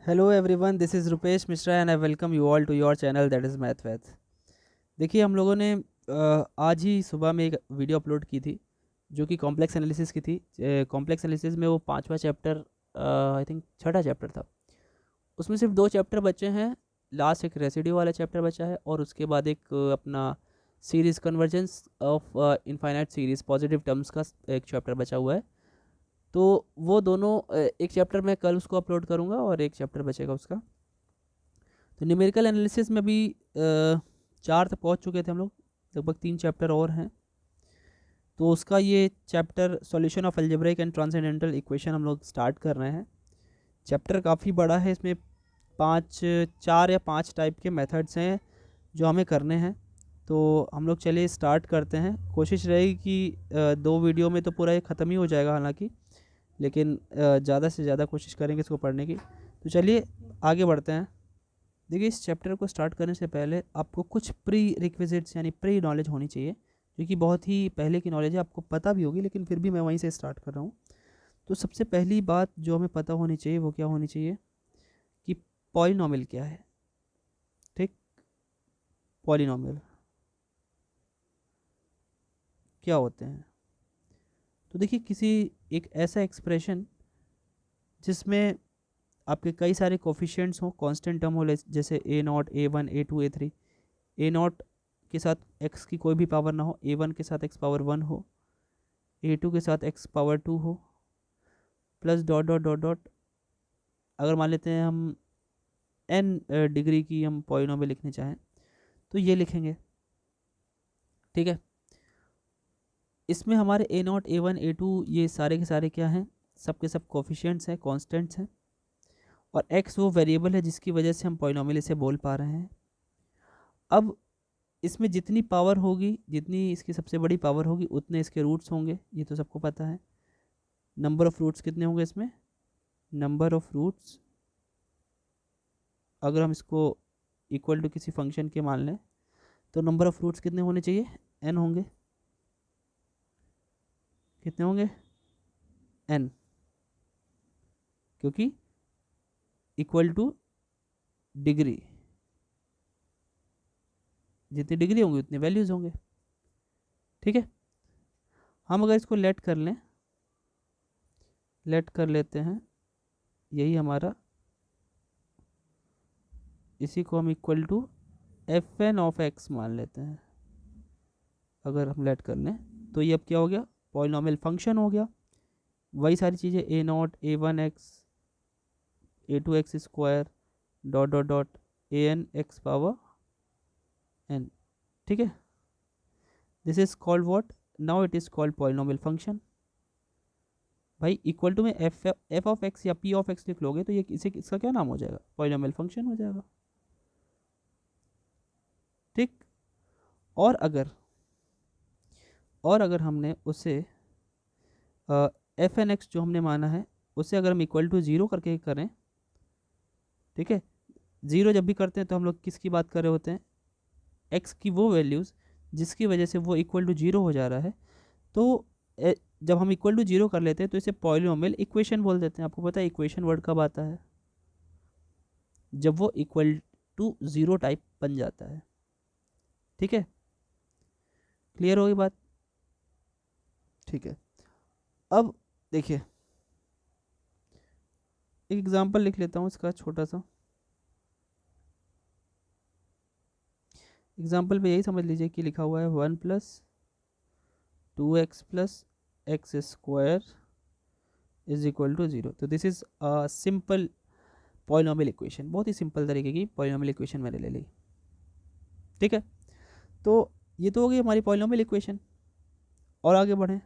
Hello everyone, this is Rupesh Mishra and I welcome you all to your channel that is math with. देखिए, हम लोगों ने आज ही सुबह में एक वीडियो अपलोड की थी जो कि कॉम्प्लेक्स एनालिसिस की थी। कॉम्प्लेक्स एनालिसिस में वो पांचवा चैप्टर, आई थिंक छठा चैप्टर था। उसमें सिर्फ दो चैप्टर बचे हैं। लास्ट एक रेसिड्यू वाला चैप्टर बचा है और उसके बाद एक अपना series convergence of infinite series positive terms का एक चैप्टर बचा हुआ है। तो वो दोनों एक चैप्टर मैं कल उसको अपलोड करूँगा और एक चैप्टर बचेगा उसका। तो न्यूमेरिकल एनालिसिस में भी 4 तक पहुंच चुके थे हम लोग। लगभग 3 चैप्टर और हैं। तो उसका ये chapter solution of algebraic and transcendental equation हम लोग स्टार्ट कर रहे हैं। चैप्टर काफ़ी बड़ा है। इसमें 4 या 5 टाइप के मेथड्स हैं जो हमें करने हैं। तो हम लोग चलिए स्टार्ट करते हैं। कोशिश रहेगी कि 2 वीडियो में तो पूरा ये ख़त्म ही हो जाएगा हालांकि, लेकिन ज़्यादा से ज़्यादा कोशिश करेंगे इसको पढ़ने की। तो चलिए आगे बढ़ते हैं। देखिए, इस चैप्टर को स्टार्ट करने से पहले आपको कुछ प्री रिक्विजिट्स यानी प्री नॉलेज होनी चाहिए, जो कि बहुत ही पहले की नॉलेज है, आपको पता भी होगी, लेकिन फिर भी मैं वहीं से स्टार्ट कर रहा हूँ। तो सबसे पहली बात जो हमें पता होनी चाहिए वो क्या होनी चाहिए कि पॉलिनॉमियल क्या है। ठीक, पॉलिनॉमियल क्या होते हैं? तो देखिए, किसी एक ऐसा एक्सप्रेशन जिसमें आपके कई सारे कोफिशिएंट्स हों, कांस्टेंट टर्म हो, जैसे A0 A1 A2 A3। A0 के साथ x की कोई भी पावर ना हो, A1 के साथ x पावर 1 हो, A2 के साथ x पावर 2 हो, plus dot dot dot dot. अगर मान लेते हैं हम n डिग्री की हम पॉलिनॉमियल लिखने चाहें तो ये लिखेंगे। ठीक है, इसमें हमारे A0 A1 A2 ये सारे के सारे क्या हैं? सब के सब कोफिशिएंट्स हैं, कांस्टेंट्स हैं। और x वो वेरिएबल है जिसकी वजह से हम पॉलिनॉमियल इसे बोल पा रहे हैं। अब इसमें जितनी पावर होगी, जितनी इसकी सबसे बड़ी पावर होगी, उतने इसके रूट्स होंगे, ये तो सबको पता है। नंबर ऑफ रूट्स कितने होंगे इसमें? नंबर ऑफ रूट्स, अगर हम इसको इक्वल टू किसी फंक्शन के मान लें तो नंबर ऑफ रूट्स कितने होने चाहिए? n होंगे। कितने होंगे? n, क्योंकि इक्वल टू डिग्री, जितनी डिग्री होंगी उतने वैल्यूज होंगे। ठीक है, हम अगर इसको लेट कर लें, लेट कर लेते हैं, यही हमारा, इसी को हम equal to fn of x मान लेते हैं। अगर हम लेट कर लें तो ये अब क्या हो गया? पॉलिनॉमियल फंक्शन हो गया। वही सारी चीज़ें A0 A1 x A2 x square dot dot dot an x power n। ठीक है, this is called what? Now it is called polynomial function. भाई इक्वल टू में f ऑफ x या p ऑफ x लिख लोगे तो ये इसे इसका क्या नाम हो जाएगा? पॉलिनॉमियल फंक्शन हो जाएगा। ठीक, और अगर हमने उसे एफ एन एक्स जो हमने माना है उसे अगर हम इक्वल टू ज़ीरो करके करें, ठीक है, ज़ीरो जब भी करते हैं तो हम लोग किसकी बात कर रहे होते हैं? एक्स की वो वैल्यूज़ जिसकी वजह से वो इक्वल टू ज़ीरो हो जा रहा है। तो जब हम इक्वल टू ज़ीरो कर लेते हैं तो इसे पॉलिनॉमियल इक्वेशन बोल देते हैं। आपको पता है इक्वेशन वर्ड कब आता है? जब वो इक्वल टू ज़ीरो टाइप बन जाता है। ठीक है, क्लियर होगी बात? ठीक है, अब देखिए एक एग्जांपल लिख लेता हूँ इसका छोटा सा। एग्जाम्पल पे यही समझ लीजिए कि लिखा हुआ है 1 + 2x + x² is equal to 0। तो this is a simple polynomial equation. बहुत ही सिंपल तरीके की पॉलिनॉमियल इक्वेशन मैंने ले ली। ठीक है, तो ये तो हो गई हमारी पॉलिनॉमियल इक्वेशन। और आगे बढ़ें,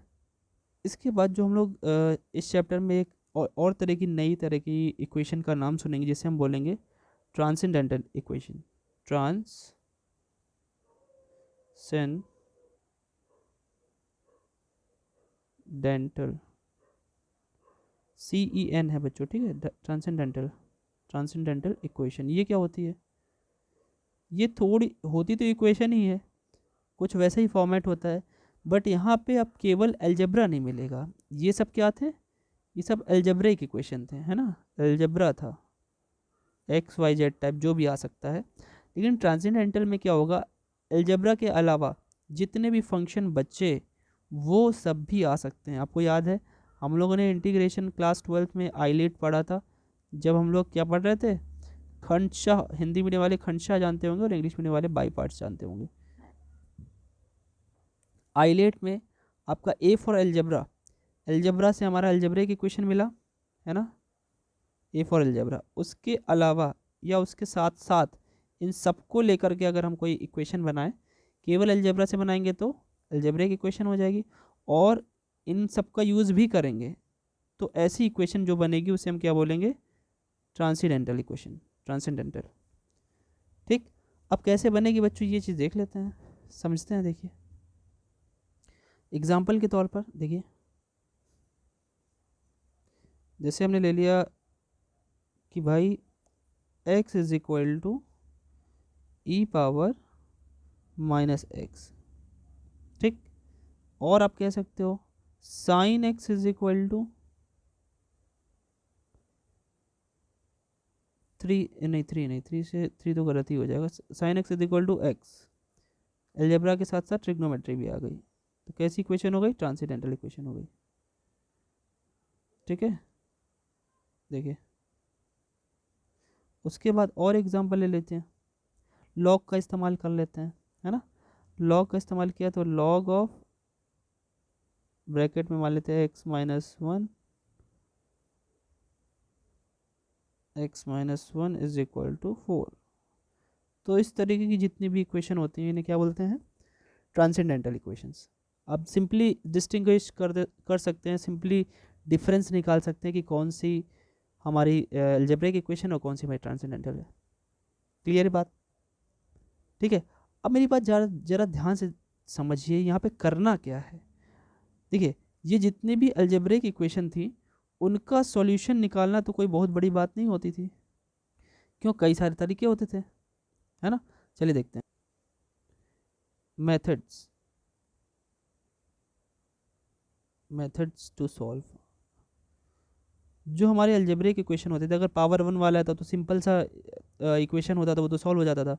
इसके बाद जो हम लोग इस चैप्टर में एक और तरह की नई तरह की इक्वेशन का नाम सुनेंगे जिसे हम बोलेंगे ट्रांसेंडेंटल इक्वेशन। ट्रांसेंडेंटल, CEN है बच्चों, ठीक है, ट्रांसेंडेंटल इक्वेशन। ये क्या होती है? ये थोड़ी होती तो इक्वेशन ही है, कुछ वैसा ही फॉर्मेट होता है, बट यहाँ पे अब केवल अलजेब्रा नहीं मिलेगा। ये सब क्या थे? ये सब अलजेब्रिक इक्वेशन थे, है ना, अलजेब्रा था। एक्स वाई जेड टाइप जो भी आ सकता है। लेकिन ट्रांसेंडेंटल में क्या होगा, अलजेब्रा के अलावा जितने भी फंक्शन बच्चे वो सब भी आ सकते हैं। आपको याद है हम लोगों ने इंटीग्रेशन क्लास 12th में आइलेट पढ़ा था, जब हम लोग क्या पढ़ रहे थे, खंडशाह, हिंदी मीडियम वाले खंडशाह जानते होंगे और इंग्लिश मीडियम वाले बाई पार्ट्स जानते होंगे। आइलेट में आपका ए फॉर अलजेब्रा, अलजेब्रा से हमारा अलजेब्रे की क्वेश्चन मिला है ना, ए फॉर अलजेब्रा। उसके अलावा या उसके साथ साथ इन सबको लेकर के अगर हम कोई इक्वेशन बनाएं, केवल अलजेब्रा से बनाएंगे तो अलजेब्रे की इक्वेशन हो जाएगी, और इन सब का यूज़ भी करेंगे तो ऐसी इक्वेशन जो बनेगी उसे हम क्या बोलेंगे, ट्रांसेंडेंटल इक्वेशन, ट्रांसेंडेंटल। ठीक, अब कैसे बनेगी बच्चों ये चीज़ देख लेते हैं, समझते हैं। देखिए एग्जाम्पल के तौर पर देखिए, जैसे हमने ले लिया कि भाई x is equal to e power minus x, ठीक, और आप कह सकते हो sine x is equal to 3 से 3 तो गलत ही हो जाएगा, sine x is equal to x. Algebra के साथ साथ ट्रिग्नोमेट्री भी आ गई, तो कैसी इक्वेशन हो गई, ट्रांसेंडेंटल इक्वेशन हो गई। ठीक है, देखिए उसके बाद और एग्जांपल ले लेते हैं, लॉग का इस्तेमाल कर लेते हैं, है ना। लॉग का इस्तेमाल किया तो लॉग ऑफ, ब्रैकेट में मान लेते हैं x minus one is equal to 4। तो इस तरीके की जितनी भी इक्वेशन होती हैं इन्हें क्या बोलते हैं, ट्रांसेंडेंटल इक्वेशंस। अब सिंपली डिस्टिंग्विश कर सकते हैं, सिंपली डिफरेंस निकाल सकते हैं कि कौन सी हमारी अलजेब्रिक इक्वेशन और कौन सी हमारी ट्रांसेंडेंटल है। क्लियर बात, ठीक है। अब मेरी बात जरा ध्यान से समझिए, यहाँ पे करना क्या है। देखिए ये जितनी भी अलजेब्रिक इक्वेशन थी उनका सॉल्यूशन निकालना तो कोई बहुत बड़ी बात नहीं होती थी, क्यों, कई सारे तरीके होते थे, है ना। चलिए देखते हैं मेथड्स टू सॉल्व। जो हमारे अलजेब्रिक इक्वेशन होते थे, अगर पावर 1 वाला था तो सिंपल सा इक्वेशन होता था, वो तो सॉल्व हो जाता था।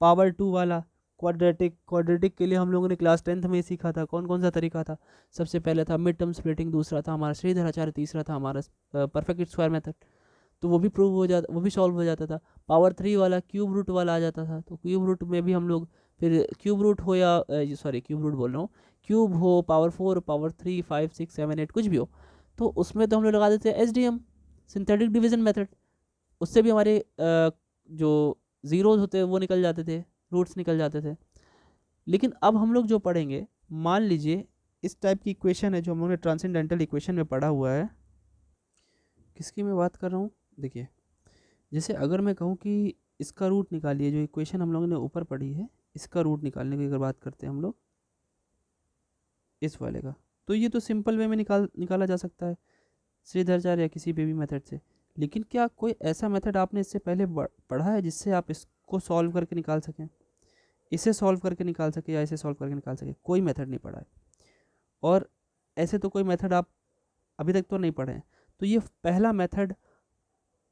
पावर 2 वाला क्वाड्रेटिक के लिए हम लोगों ने क्लास 10th में सीखा था कौन कौन सा तरीका था। सबसे पहले था मिड टर्म स्प्लिटिंग, दूसरा था हमारा श्रीधराचार्य, तीसरा था हमारा परफेक्ट स्क्वायर मेथड, तो वो भी प्रूव हो जाता, वो भी सॉल्व हो जाता था। पावर 3 वाला क्यूब रूट वाला आ जाता था, तो क्यूब रूट में भी हम लोग फिर क्यूब रूट हो या सॉरी क्यूब रूट बोल रहा हूँ, क्यूब हो, पावर 4, पावर 3, 5, 6, 7, 8 कुछ भी हो, तो उसमें तो हम लोग लगा देते हैं SDM, सिंथेटिक डिवीजन मेथड। उससे भी हमारे जो ज़ीरोज़ होते हैं वो निकल जाते थे, रूट्स निकल जाते थे। लेकिन अब हम लोग जो पढ़ेंगे, मान लीजिए इस टाइप की इक्वेशन है जो हम लोग ने ट्रांसेंडेंटल इक्वेशन में पढ़ा हुआ है। किसकी मैं बात कर रहा हूँ, देखिए जैसे अगर मैं कहूँ कि इसका रूट निकालिए, जो इक्वेशन हम लोगों ने ऊपर पढ़ी है इसका रूट निकालने की अगर बात करते हैं हम लोग इस वाले का, तो ये तो सिंपल वे में निकाला जा सकता है श्रीधराचार्य या किसी भी मेथड से। लेकिन क्या कोई ऐसा मेथड आपने इससे पहले पढ़ा है जिससे आप इसको सॉल्व करके निकाल सकें, इसे सॉल्व करके निकाल सके या इसे सॉल्व करके निकाल सके, कोई मेथड नहीं पढ़ा है। और ऐसे तो कोई मेथड आप अभी तक तो नहीं पढ़े हैं, तो ये पहला मेथड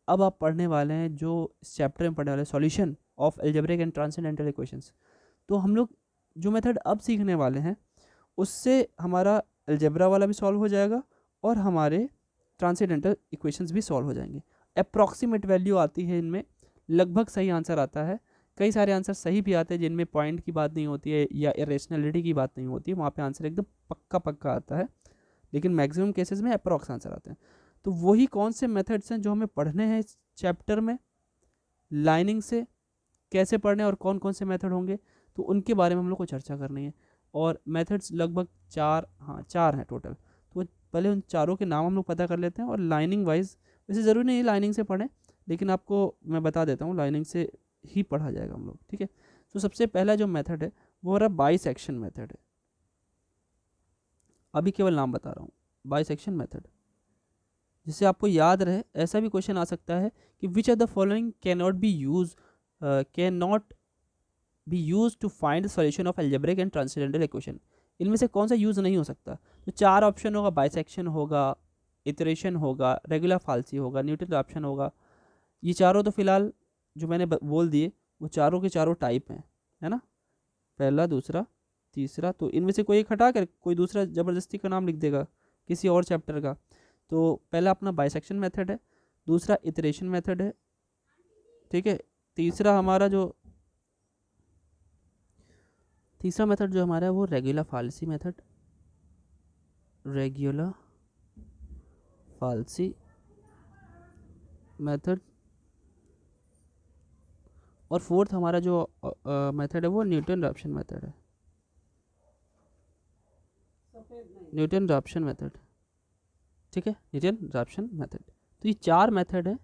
अब आप पढ़ने वाले हैं जो इस चैप्टर में पढ़ने वाले, solution of algebraic and transcendental equations. तो हम लोग जो मेथड अब सीखने वाले हैं उससे हमारा अलजेब्रा वाला भी सॉल्व हो जाएगा और हमारे ट्रांसेंडेंटल इक्वेशंस भी सॉल्व हो जाएंगे। अप्रॉक्सीमेट वैल्यू आती है इनमें, लगभग सही आंसर आता है, कई सारे आंसर सही भी आते हैं जिनमें पॉइंट की बात नहीं होती है या इरेशनलिटी की बात नहीं होती है, वहाँ पे आंसर एकदम पक्का आता है। लेकिन मैक्सिमम केसेस में अप्रॉक्स आंसर आते हैं। तो वही कौन से मेथड्स हैं जो हमें पढ़ने हैं इस चैप्टर में, लाइनिंग से कैसे पढ़ने और कौन कौन से मेथड होंगे, तो उनके बारे में हम लोग को चर्चा करनी है। और मेथड्स लगभग 4 हैं टोटल, तो पहले उन चारों के नाम हम लोग पता कर लेते हैं और लाइनिंग वाइज, वैसे ज़रूरी नहीं है लाइनिंग से पढ़ें, लेकिन आपको मैं बता देता हूँ लाइनिंग से ही पढ़ा जाएगा हम लोग, ठीक है। तो सबसे पहला जो मेथड है वो रहा बाइसेक्शन मेथड है, अभी केवल नाम बता रहा हूँ, बाइसेक्शन मेथड। जिससे आपको याद रहे, ऐसा भी क्वेश्चन आ सकता है कि which of the following can not be use to find the solution of algebraic and transcendental equation. इनमें से कौन सा यूज़ नहीं हो सकता, तो 4 ऑप्शन होगा, बाइसेक्शन होगा, इटरेशन होगा, रेगुलर फाल्सी होगा, न्यूट्रल ऑप्शन होगा। ये चारों तो फिलहाल जो मैंने बोल दिए वो चारों के चारों टाइप हैं, है ना, पहला दूसरा तीसरा। तो इनमें से कोई एक हटा कर कोई दूसरा ज़बरदस्ती का नाम लिख देगा किसी और चैप्टर का। तो पहला अपना बाइसेक्शन मेथड है, दूसरा इटरेशन मेथड है, ठीक है, तीसरा मेथड जो हमारा है वो रेगुलर फाल्सी मेथड, रेगुलर फाल्सी मेथड, और फोर्थ हमारा जो मेथड है वो न्यूटन रैप्सन मेथड है, न्यूटन रैप्सन मेथड, ठीक है, न्यूटन रैप्सन मेथड। तो ये 4 मेथड है,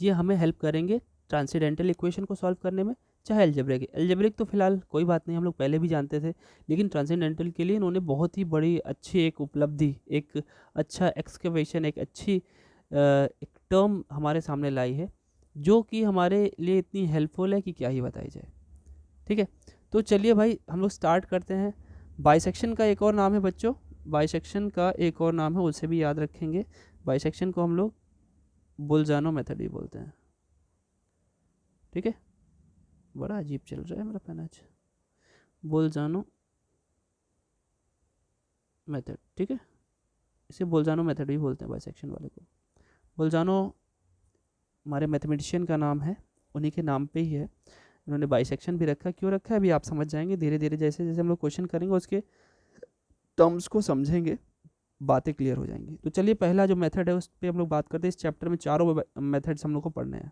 ये हमें हेल्प करेंगे ट्रांसेंडेंटल इक्वेशन को सॉल्व करने में, चाहे एल्जेब्रिक तो फिलहाल कोई बात नहीं, हम लोग पहले भी जानते थे, लेकिन ट्रांसेंडेंटल के लिए इन्होंने बहुत ही बड़ी अच्छी एक उपलब्धि, एक अच्छा एक्सकवेशन, एक अच्छी एक टर्म हमारे सामने लाई है, जो कि हमारे लिए इतनी हेल्पफुल है कि क्या ही बताई जाए। ठीक है, तो चलिए भाई हम लोग स्टार्ट करते हैं। बाइसेक्शन का एक और नाम है बच्चों, बाइसेक्शन का एक और नाम है, उसे भी याद रखेंगे। बाइसेक्शन को हम लोग बोल्जानो मेथड ही बोलते हैं। ठीक है, बड़ा अजीब चल रहा है मेरा पेन आज, बोल्जानो मेथड, ठीक है, इसे बोल्जानो मेथड भी बोलते हैं बाइसेक्शन वाले को। बोल्जानो हमारे मैथमेटिशियन का नाम है, उन्हीं के नाम पे ही है, उन्होंने बाइसेक्शन भी रखा। क्यों रखा है अभी आप समझ जाएंगे धीरे धीरे, जैसे जैसे हम लोग क्वेश्चन करेंगे उसके टर्म्स को समझेंगे, बातें क्लियर हो जाएंगी। तो चलिए पहला जो मेथड है उस पर हम लोग बात करते हैं। इस चैप्टर में चारों मेथड्स हम लोग को पढ़ने हैं।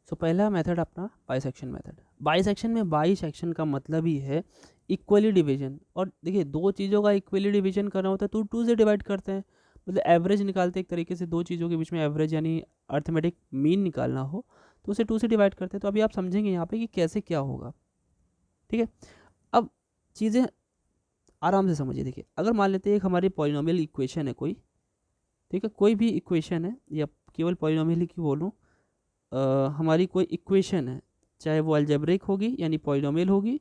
सो पहला मेथड अपना बाइसेक्शन मेथड। बाइसेक्शन में बाइसेक्शन का मतलब ही है इक्वली डिवीजन। और देखिए दो चीज़ों का इक्वली डिवीजन करना होता है तो 2 से डिवाइड करते हैं, मतलब एवरेज निकालते हैं एक तरीके से, दो चीज़ों के बीच में एवरेज यानी अर्थमेटिक मीन निकालना हो तो उसे 2 से डिवाइड करते हैं। तो अभी आप समझेंगे यहाँ पे कि कैसे क्या होगा। ठीक है, अब चीज़ें आराम से समझिए। देखिए अगर मान लेते हैं एक हमारी पॉलिनोमियल इक्वेशन है कोई, ठीक है, कोई भी इक्वेशन है, या केवल पॉलिनोमियल ही क्यों बोलूँ, हमारी कोई इक्वेशन है, चाहे वो अलजेब्रिक होगी यानी पॉलिनोमियल होगी,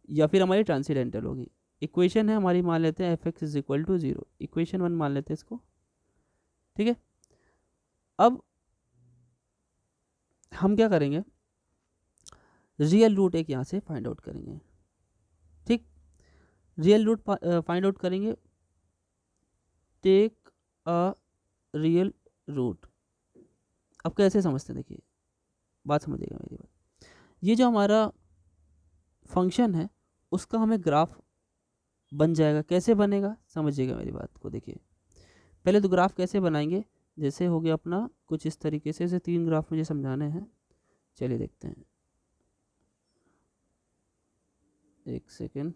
या फिर हमारी ट्रांसेंडेंटल होगी। इक्वेशन है हमारी, मान लेते हैं f x is equal to 0, equation 1 मान लेते हैं इसको। ठीक है, अब हम क्या करेंगे, रियल रूट एक यहाँ से फाइंड आउट करेंगे। ठीक, रियल रूट फाइंड आउट करेंगे, टेक अ रियल रूट। अब कैसे समझते हैं, देखिए बात समझिएगा मेरी बात। ये जो हमारा फंक्शन है उसका हमें ग्राफ बन जाएगा। कैसे बनेगा समझिएगा मेरी बात को। देखिए पहले तो ग्राफ कैसे बनाएंगे, जैसे हो गया अपना कुछ इस तरीके से, इसे 3 ग्राफ मुझे समझाने हैं, चलिए देखते हैं, एक सेकेंड,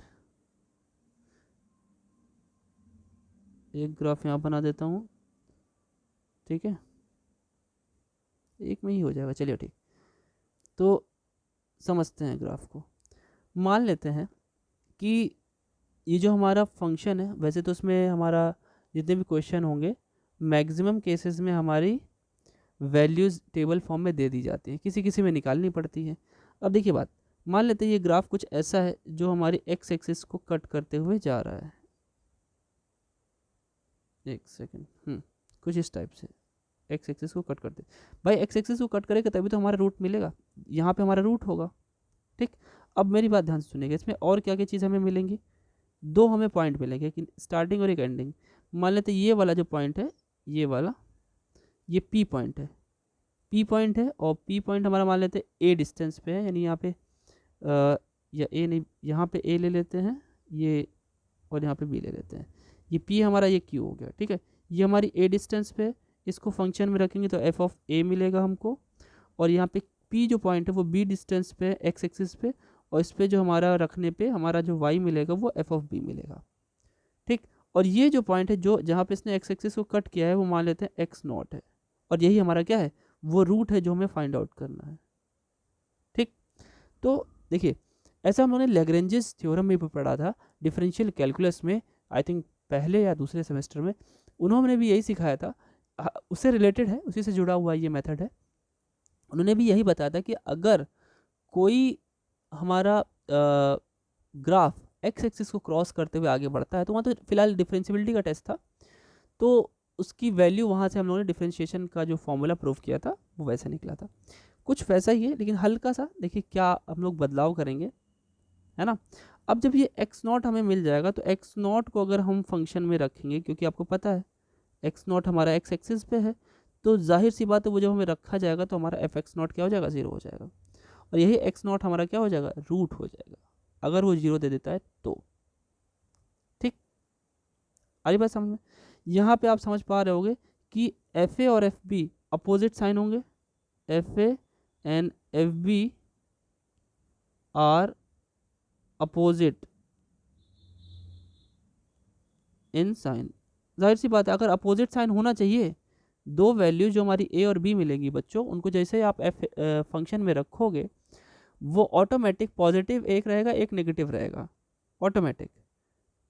एक ग्राफ यहाँ बना देता हूँ, ठीक है, एक में ही हो जाएगा, चलिए ठीक। तो समझते हैं ग्राफ को। मान लेते हैं कि ये जो हमारा फंक्शन है, वैसे तो उसमें हमारा जितने भी क्वेश्चन होंगे मैक्सिमम केसेस में हमारी वैल्यूज़ टेबल फॉर्म में दे दी जाती हैं, किसी किसी में निकालनी पड़ती है। अब देखिए बात, मान लेते हैं ये ग्राफ कुछ ऐसा है जो हमारी एक्स एक्सिस को कट करते हुए जा रहा है, एक सेकेंड, कुछ इस टाइप से एक्स एक्सिस को कट करते, भाई एक्स एक्सिस को कट करेगा तभी तो हमारा रूट मिलेगा, यहाँ पे हमारा रूट होगा। ठीक, अब मेरी बात ध्यान से सुनिएगा, इसमें और क्या क्या चीज़ हमें मिलेंगी, 2 हमें पॉइंट मिलेंगे कि स्टार्टिंग और एक एंडिंग। मान लेते ये वाला जो पॉइंट है, ये वाला, ये पी पॉइंट है, पी पॉइंट है, और पी पॉइंट हमारा मान लेते हैं ए डिस्टेंस पे है, यानी यहाँ पे या ए नहीं, यहाँ पे ए ले लेते हैं ये, और यहाँ पे बी ले लेते हैं, ये पी हमारा, ये क्यू हो गया। ठीक है, ये हमारी ए डिस्टेंस पे, इसको फंक्शन में रखेंगे तो एफ ऑफ ए मिलेगा हमको, और यहाँ पे पी जो पॉइंट है वो बी डिस्टेंस पे एक्स एक्सिस पे, और इस पे जो हमारा रखने पे हमारा जो वाई मिलेगा वो एफ ऑफ बी मिलेगा। ठीक, और ये जो पॉइंट है जो जहाँ पे इसने एक्स एक्सिस को कट किया है वो मान लेते हैं एक्स नॉट है, और यही हमारा क्या है, वो रूट है जो हमें फाइंड आउट करना है। ठीक, तो देखिए ऐसा हम लोगों ने लैग्रेंजेस थ्योरम में भी पढ़ा था डिफरेंशियल कैलकुलस में, आई थिंक पहले या दूसरे सेमेस्टर में, उन्होंने भी यही सिखाया था, उससे रिलेटेड है, उसी से जुड़ा हुआ ये मेथड है। उन्होंने भी यही बताया था कि अगर कोई हमारा ग्राफ एक्स एक्सिस को क्रॉस करते हुए आगे बढ़ता है, तो वहाँ तो फिलहाल डिफरेंशियबिलिटी का टेस्ट था, तो उसकी वैल्यू वहाँ से हम लोगों ने डिफरेंशिएशन का जो फॉर्मूला प्रूव किया था वो वैसे निकला था। कुछ वैसा ही है, लेकिन हल्का सा देखिए क्या हम लोग बदलाव करेंगे, है ना। अब जब ये एक्स नॉट हमें मिल जाएगा तो एक्स नॉट को अगर हम फंक्शन में रखेंगे, क्योंकि आपको पता है एक्स नॉट हमारा एक्स एक्सिस पे है, तो जाहिर सी बात है वो जब हमें रखा जाएगा तो हमारा एफ एक्स नॉट क्या हो जाएगा, 0 हो जाएगा, और यही एक्स नॉट हमारा क्या हो जाएगा, रूट हो जाएगा, अगर वो 0 दे देता है तो। ठीक, आई बात समझ में। यहाँ पे आप समझ पा रहे होगे कि एफ ए और एफ बी अपोजिट साइन होंगे, f a and f b are opposite in sign. जाहिर सी बात है अगर अपोजिट साइन होना चाहिए, दो वैल्यू जो हमारी ए और बी मिलेगी बच्चों, उनको जैसे आप एफ फंक्शन में रखोगे वो ऑटोमेटिक पॉजिटिव एक रहेगा, एक नेगेटिव रहेगा, ऑटोमेटिक।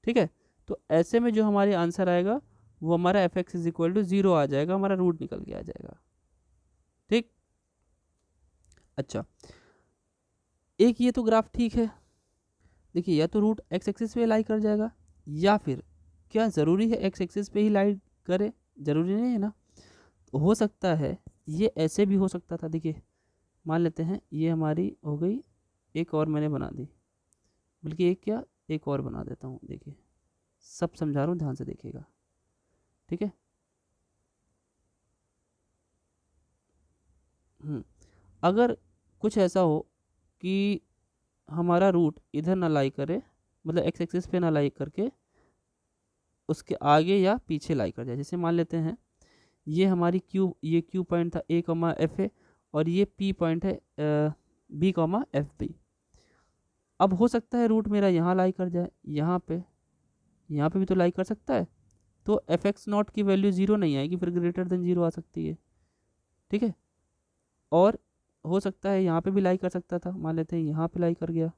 ठीक है, तो ऐसे में जो हमारे आंसर आएगा वो हमारा f x is equal to 0 आ जाएगा, हमारा रूट निकल के आ जाएगा। ठीक, अच्छा एक ये तो ग्राफ ठीक है, देखिए या तो रूट एक्स एक्सिस पे लाई कर जाएगा, या फिर क्या ज़रूरी है एक्स एक्सिस पे ही लाई करे, ज़रूरी नहीं है ना, हो सकता है ये ऐसे भी हो सकता था। देखिए मान लेते हैं ये हमारी हो गई, एक और मैंने बना दी, बल्कि एक क्या एक और बना देता हूँ, देखिए सब समझा रहा हूँ, ध्यान से देखिएगा। ठीक है, अगर कुछ ऐसा हो कि हमारा रूट इधर ना लाई करे, मतलब एक्स एक्सिस पे ना लाई करके उसके आगे या पीछे लाई कर जाए, जैसे मान लेते हैं ये हमारी क्यू, ये क्यू पॉइंट था ए कॉमा एफ ए, और ये पी पॉइंट है बी कॉमा एफ बी। अब हो सकता है रूट मेरा यहाँ लाई कर जाए, यहाँ पे भी तो लाई कर सकता है, तो एफ एक्स नॉट की वैल्यू 0 नहीं आएगी, फिर ग्रेटर देन 0 आ सकती है। ठीक है, और हो सकता है यहाँ पे भी लाई कर सकता था, मान लेते हैं यहाँ पे लाई कर गया,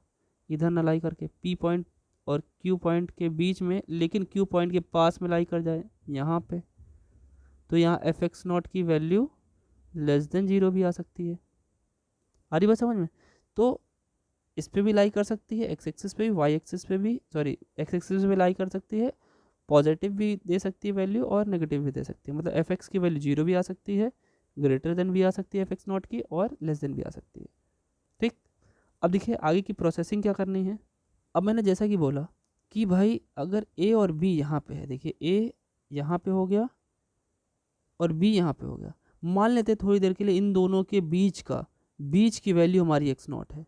इधर ना लाई करके पी पॉइंट और क्यू पॉइंट के बीच में, लेकिन क्यू पॉइंट के पास में लाई कर जाए यहाँ पे, तो यहाँ एफ एक्स नॉट की वैल्यू लेस देन 0 भी आ सकती है। आ रही बात समझ में। तो इस पे भी लाई कर सकती है, एक्स एक्सिस पे भी, वाई एक्सिस पे भी, सॉरी एक्स एक्सिस पे भी लाई कर सकती है, पॉजिटिव भी दे सकती है वैल्यू और नेगेटिव भी दे सकती है, मतलब एफ एक्स की वैल्यू 0 भी आ सकती है, ग्रेटर देन भी आ सकती है एफ एक्स नॉट की, और लेस देन भी आ सकती है। ठीक, अब देखिए आगे की प्रोसेसिंग क्या करनी है। अब मैंने जैसा कि बोला कि भाई अगर ए और बी यहाँ पे है, देखिए ए यहाँ पे हो गया और बी यहाँ पे हो गया, मान लेते हैं थोड़ी देर के लिए इन दोनों के बीच की वैल्यू हमारी एक्स नॉट है,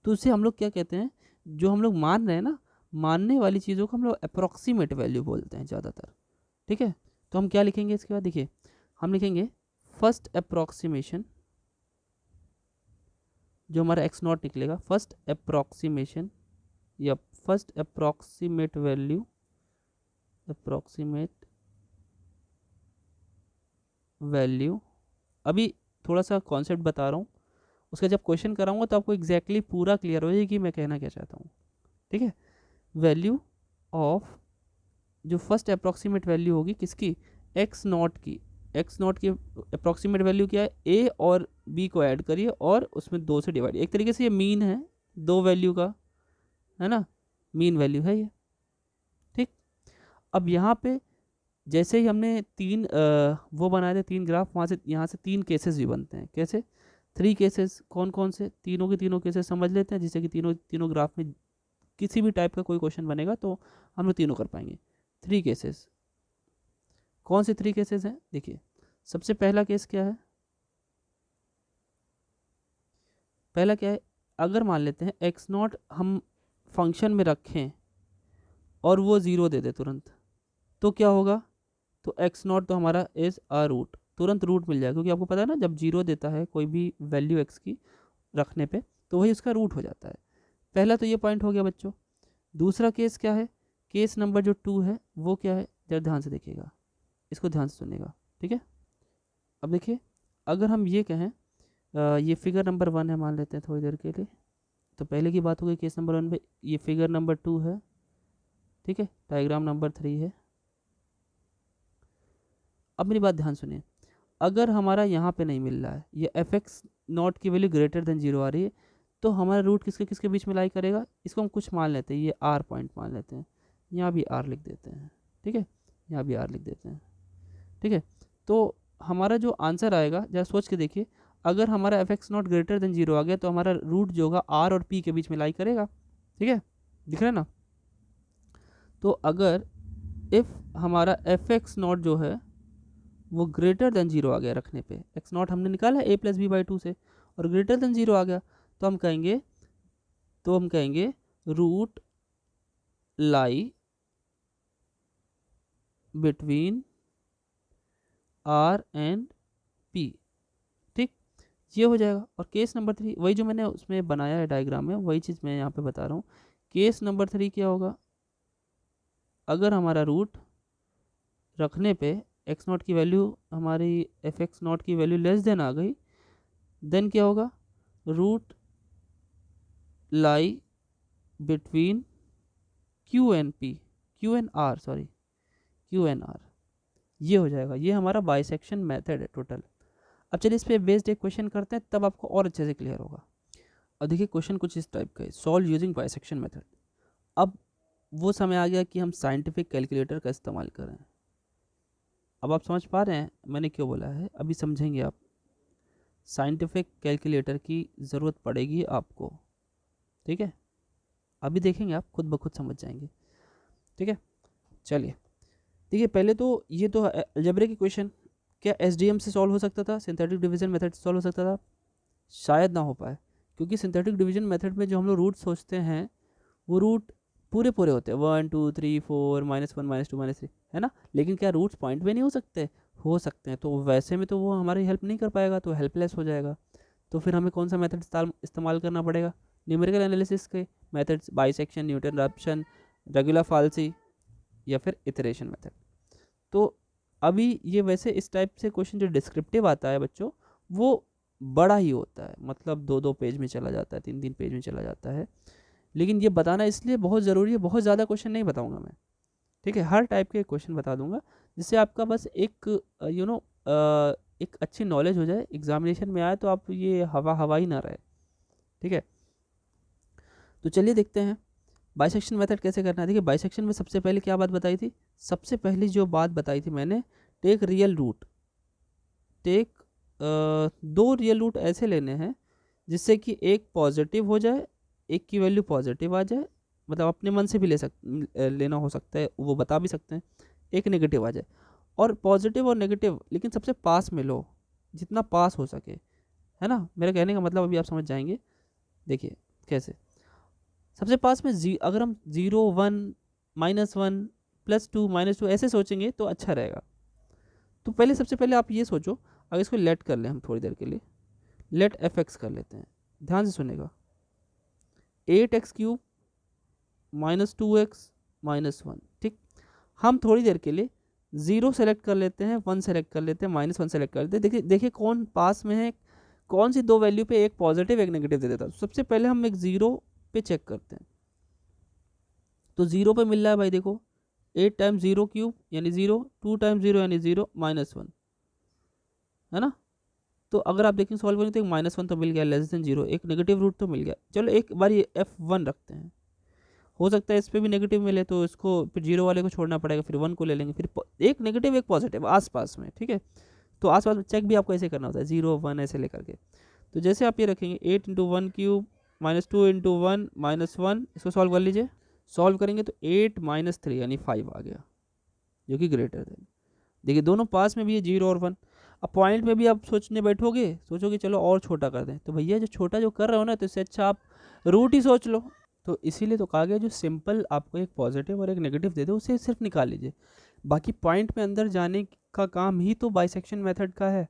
तो उसे हम लोग क्या कहते हैं, जो हम लोग मान रहे हैं ना, मानने वाली चीज़ों को हम लोग अप्रोक्सीमेट वैल्यू बोलते हैं ज़्यादातर। ठीक है, तो हम क्या लिखेंगे इसके बाद, देखिए हम लिखेंगे फर्स्ट अप्रोक्सीमेशन, जो हमारा एक्स नॉट निकलेगा, फर्स्ट अप्रोक्सीमेशन या first approximate value, approximate value. अभी थोड़ा सा कॉन्सेप्ट बता रहा हूँ, उसका जब क्वेश्चन कराऊंगा तो आपको एग्जैक्टली पूरा क्लियर हो जाएगी कि मैं कहना क्या चाहता हूँ। ठीक है, वैल्यू ऑफ, जो फर्स्ट अप्रोक्सीमेट वैल्यू होगी किसकी, एक्स नॉट की, एक्स नॉट की अप्रोक्सीमेट वैल्यू क्या है, ए और बी को ऐड करिए और उसमें 2 से डिवाइड, एक तरीके से ये मीन है दो वैल्यू का, है ना, मीन वैल्यू है ये। ठीक, अब यहाँ पे जैसे ही हमने तीन वो बनाए थे 3 ग्राफ, वहाँ से यहाँ से 3 केसेस भी बनते हैं, कैसे 3 केसेस, कौन कौन से, तीनों के तीनों केसेस समझ लेते हैं, जिससे कि तीनों ग्राफ में किसी भी टाइप का कोई क्वेश्चन बनेगा तो हम लोग तीनों कर पाएंगे। 3 केसेस, कौन से 3 केसेस हैं, देखिए सबसे पहला केस क्या है, पहला क्या है, अगर मान लेते हैं एक्स नॉट हम फंक्शन में रखें और वो 0 दे दे तुरंत, तो क्या होगा, तो एक्स नॉट तो हमारा इज अ रूट, तुरंत रूट मिल जाएगा, क्योंकि आपको पता है ना जब 0 देता है कोई भी वैल्यू एक्स की रखने पे तो वही उसका रूट हो जाता है। पहला तो ये पॉइंट हो गया बच्चों। दूसरा केस क्या है, केस नंबर जो 2 है वो क्या है, जरा ध्यान से देखिएगा, इसको ध्यान से सुनिएगा। ठीक है, अब देखिए अगर हम ये कहें ये फिगर नंबर 1 है मान लेते हैं थोड़ी देर के लिए, तो पहले की बात हो गई केस नंबर 1 पे, ये फिगर नंबर 2 है। ठीक है, डायग्राम नंबर 3 है। अब मेरी बात ध्यान सुनिए, अगर हमारा यहाँ पे नहीं मिल रहा है, ये एफ एक्स नॉट की वैल्यू ग्रेटर देन 0 आ रही है, तो हमारा रूट किसके किसके बीच में लाई करेगा, इसको हम कुछ मान लेते हैं, ये आर पॉइंट मान लेते हैं, यहाँ भी आर लिख देते हैं। ठीक है, यहाँ भी आर लिख देते हैं। ठीक है, तो हमारा जो आंसर आएगा जरा सोच के देखिए, अगर हमारा f x not greater than 0 आ गया तो हमारा रूट जो होगा आर और पी के बीच में लाई करेगा, ठीक है, दिख रहा है ना। तो अगर इफ़ हमारा एफ एक्स नॉट जो है वो ग्रेटर देन 0 आ गया रखने पे, एक्स नॉट हमने निकाला ए प्लस बी बाई 2 से, और ग्रेटर देन 0 आ गया, तो हम कहेंगे root lie between r and p, ठीक, ये हो जाएगा। और केस नंबर 3 वही जो मैंने उसमें बनाया है डायग्राम में, वही चीज़ मैं यहाँ पे बता रहा हूँ। केस नंबर 3 क्या होगा, अगर हमारा रूट रखने पे एक्स नॉट की वैल्यू हमारी एफ एक्स नॉट की वैल्यू लेस देन आ गई, देन क्या होगा, root lie between q n p, q n r, sorry q n r, ये हो जाएगा। ये हमारा बाइसेक्शन मेथड है टोटल। अब चलिए इस पर बेस्ड एक क्वेश्चन करते हैं, तब आपको और अच्छे से क्लियर होगा। अब देखिए क्वेश्चन कुछ इस टाइप का है, सॉल्व यूजिंग बाइसेक्शन मेथड। अब वो समय आ गया कि हम साइंटिफिक कैलकुलेटर का इस्तेमाल करें। अब आप समझ पा रहे हैं मैंने क्यों बोला है, अभी समझेंगे आप। साइंटिफिक कैलकुलेटर की ज़रूरत पड़ेगी आपको, ठीक है, अभी देखेंगे, आप खुद ब खुद समझ जाएंगे, ठीक है। चलिए देखिए, पहले तो ये तो अलजेब्रा की क्वेश्चन, क्या एसडीएम से सॉल्व हो सकता था, सिंथेटिक डिवीजन मेथड से सॉल्व हो सकता था? शायद ना हो पाए, क्योंकि सिंथेटिक डिवीजन मेथड में जो हम लोग रूट सोचते हैं वो रूट पूरे पूरे होते हैं, 1 2 3 4 -1 -2 -3, है ना। लेकिन क्या रूट्स पॉइंट में नहीं हो सकते? हो सकते हैं। तो वैसे में तो वो हमारी हेल्प नहीं कर पाएगा, तो हेल्पलेस हो जाएगा। तो फिर हमें कौन सा मेथड इस्तेमाल करना पड़ेगा? न्यूमेरिकल एनालिसिस के मेथड्स, बाइसेक्शन, न्यूटन रैप्शन, रेगुलर फाल्सी, या फिर इटरेशन मेथड। तो अभी ये वैसे इस टाइप से क्वेश्चन जो डिस्क्रिप्टिव आता है बच्चों, वो बड़ा ही होता है, मतलब 2-2 पेज में चला जाता है, 3-3 पेज में चला जाता है। लेकिन ये बताना इसलिए बहुत ज़रूरी है, बहुत ज़्यादा क्वेश्चन नहीं बताऊंगा मैं, ठीक है, हर टाइप के क्वेश्चन बता दूंगा, जिससे आपका बस एक एक अच्छी नॉलेज हो जाए, एग्जामिनेशन में आए तो आप ये हवा हवा ही ना रहे, ठीक है। तो चलिए देखते हैं बाइसेक्शन मेथड कैसे करना है। देखिए बाइसेक्शन में सबसे पहले क्या बात बताई थी, सबसे पहली जो बात बताई थी मैंने, take real root, take 2 real root ऐसे लेने हैं जिससे कि एक पॉजिटिव हो जाए, एक की वैल्यू पॉजिटिव आ जाए, मतलब अपने मन से भी लेना हो सकता है, वो बता भी सकते हैं, एक नेगेटिव आ जाए। और पॉजिटिव और नेगेटिव लेकिन सबसे पास में लो, जितना पास हो सके, है ना। मेरा कहने का मतलब अभी आप समझ जाएंगे। देखिए कैसे, सबसे पास में अगर हम 0 1 -1 +2 -2 ऐसे सोचेंगे तो अच्छा रहेगा। तो पहले सबसे पहले आप ये सोचो, अगर इसको लेट कर लें हम थोड़ी देर के लिए, लेट एफ एक्स कर लेते हैं, ध्यान से सुनेगा, 8x³ -2x -1, ठीक। हम थोड़ी देर के लिए 0 सेलेक्ट कर लेते हैं, 1 सेलेक्ट कर लेते हैं, -1 सेलेक्ट कर लेते हैं। देखिए देखिए कौन पास में है, कौन सी 2 वैल्यू पे एक पॉजिटिव एक नेगेटिव दे देता है। सबसे पहले हम एक 0 पे चेक करते हैं, तो 0 पे मिल रहा है भाई, देखो 8 टाइम्स 0³ यानी 0, 2 टाइम्स 0 यानी 0 -1, है ना। तो अगर आप देखें सॉल्व करें तो एक -1 तो मिल गया, लेस देन 0, एक नेगेटिव रूट तो मिल गया। चलो एक बार ये F1 रखते हैं, हो सकता है इस पर भी नेगेटिव मिले, तो इसको फिर 0 वाले को छोड़ना पड़ेगा, फिर 1 को ले लेंगे, फिर एक नेगेटिव एक पॉजिटिव आसपास में, ठीक है। तो आसपास में चेक भी आपको ऐसे करना होता है, 0 1 ऐसे लेकर के। तो जैसे आप ये रखेंगे 8 × 1³ -2 × 1 -1, इसको सॉल्व कर लीजिए। सॉल्व करेंगे तो 8 -3 यानी 5 आ गया, जो कि ग्रेटर देन। देखिए दोनों पास में भी है 0 और 1। अब पॉइंट में भी आप सोचने बैठोगे, सोचोगे चलो और छोटा कर दें, तो भैया जो छोटा जो कर रहे हो ना, तो इससे अच्छा आप रूट ही सोच लो। तो इसीलिए तो कहा गया जो सिंपल आपको एक पॉजिटिव और एक नेगेटिव दे दो, उसे सिर्फ निकाल लीजिए। बाकी पॉइंट में अंदर जाने का काम ही तो बाइसेक्शन मेथड का है,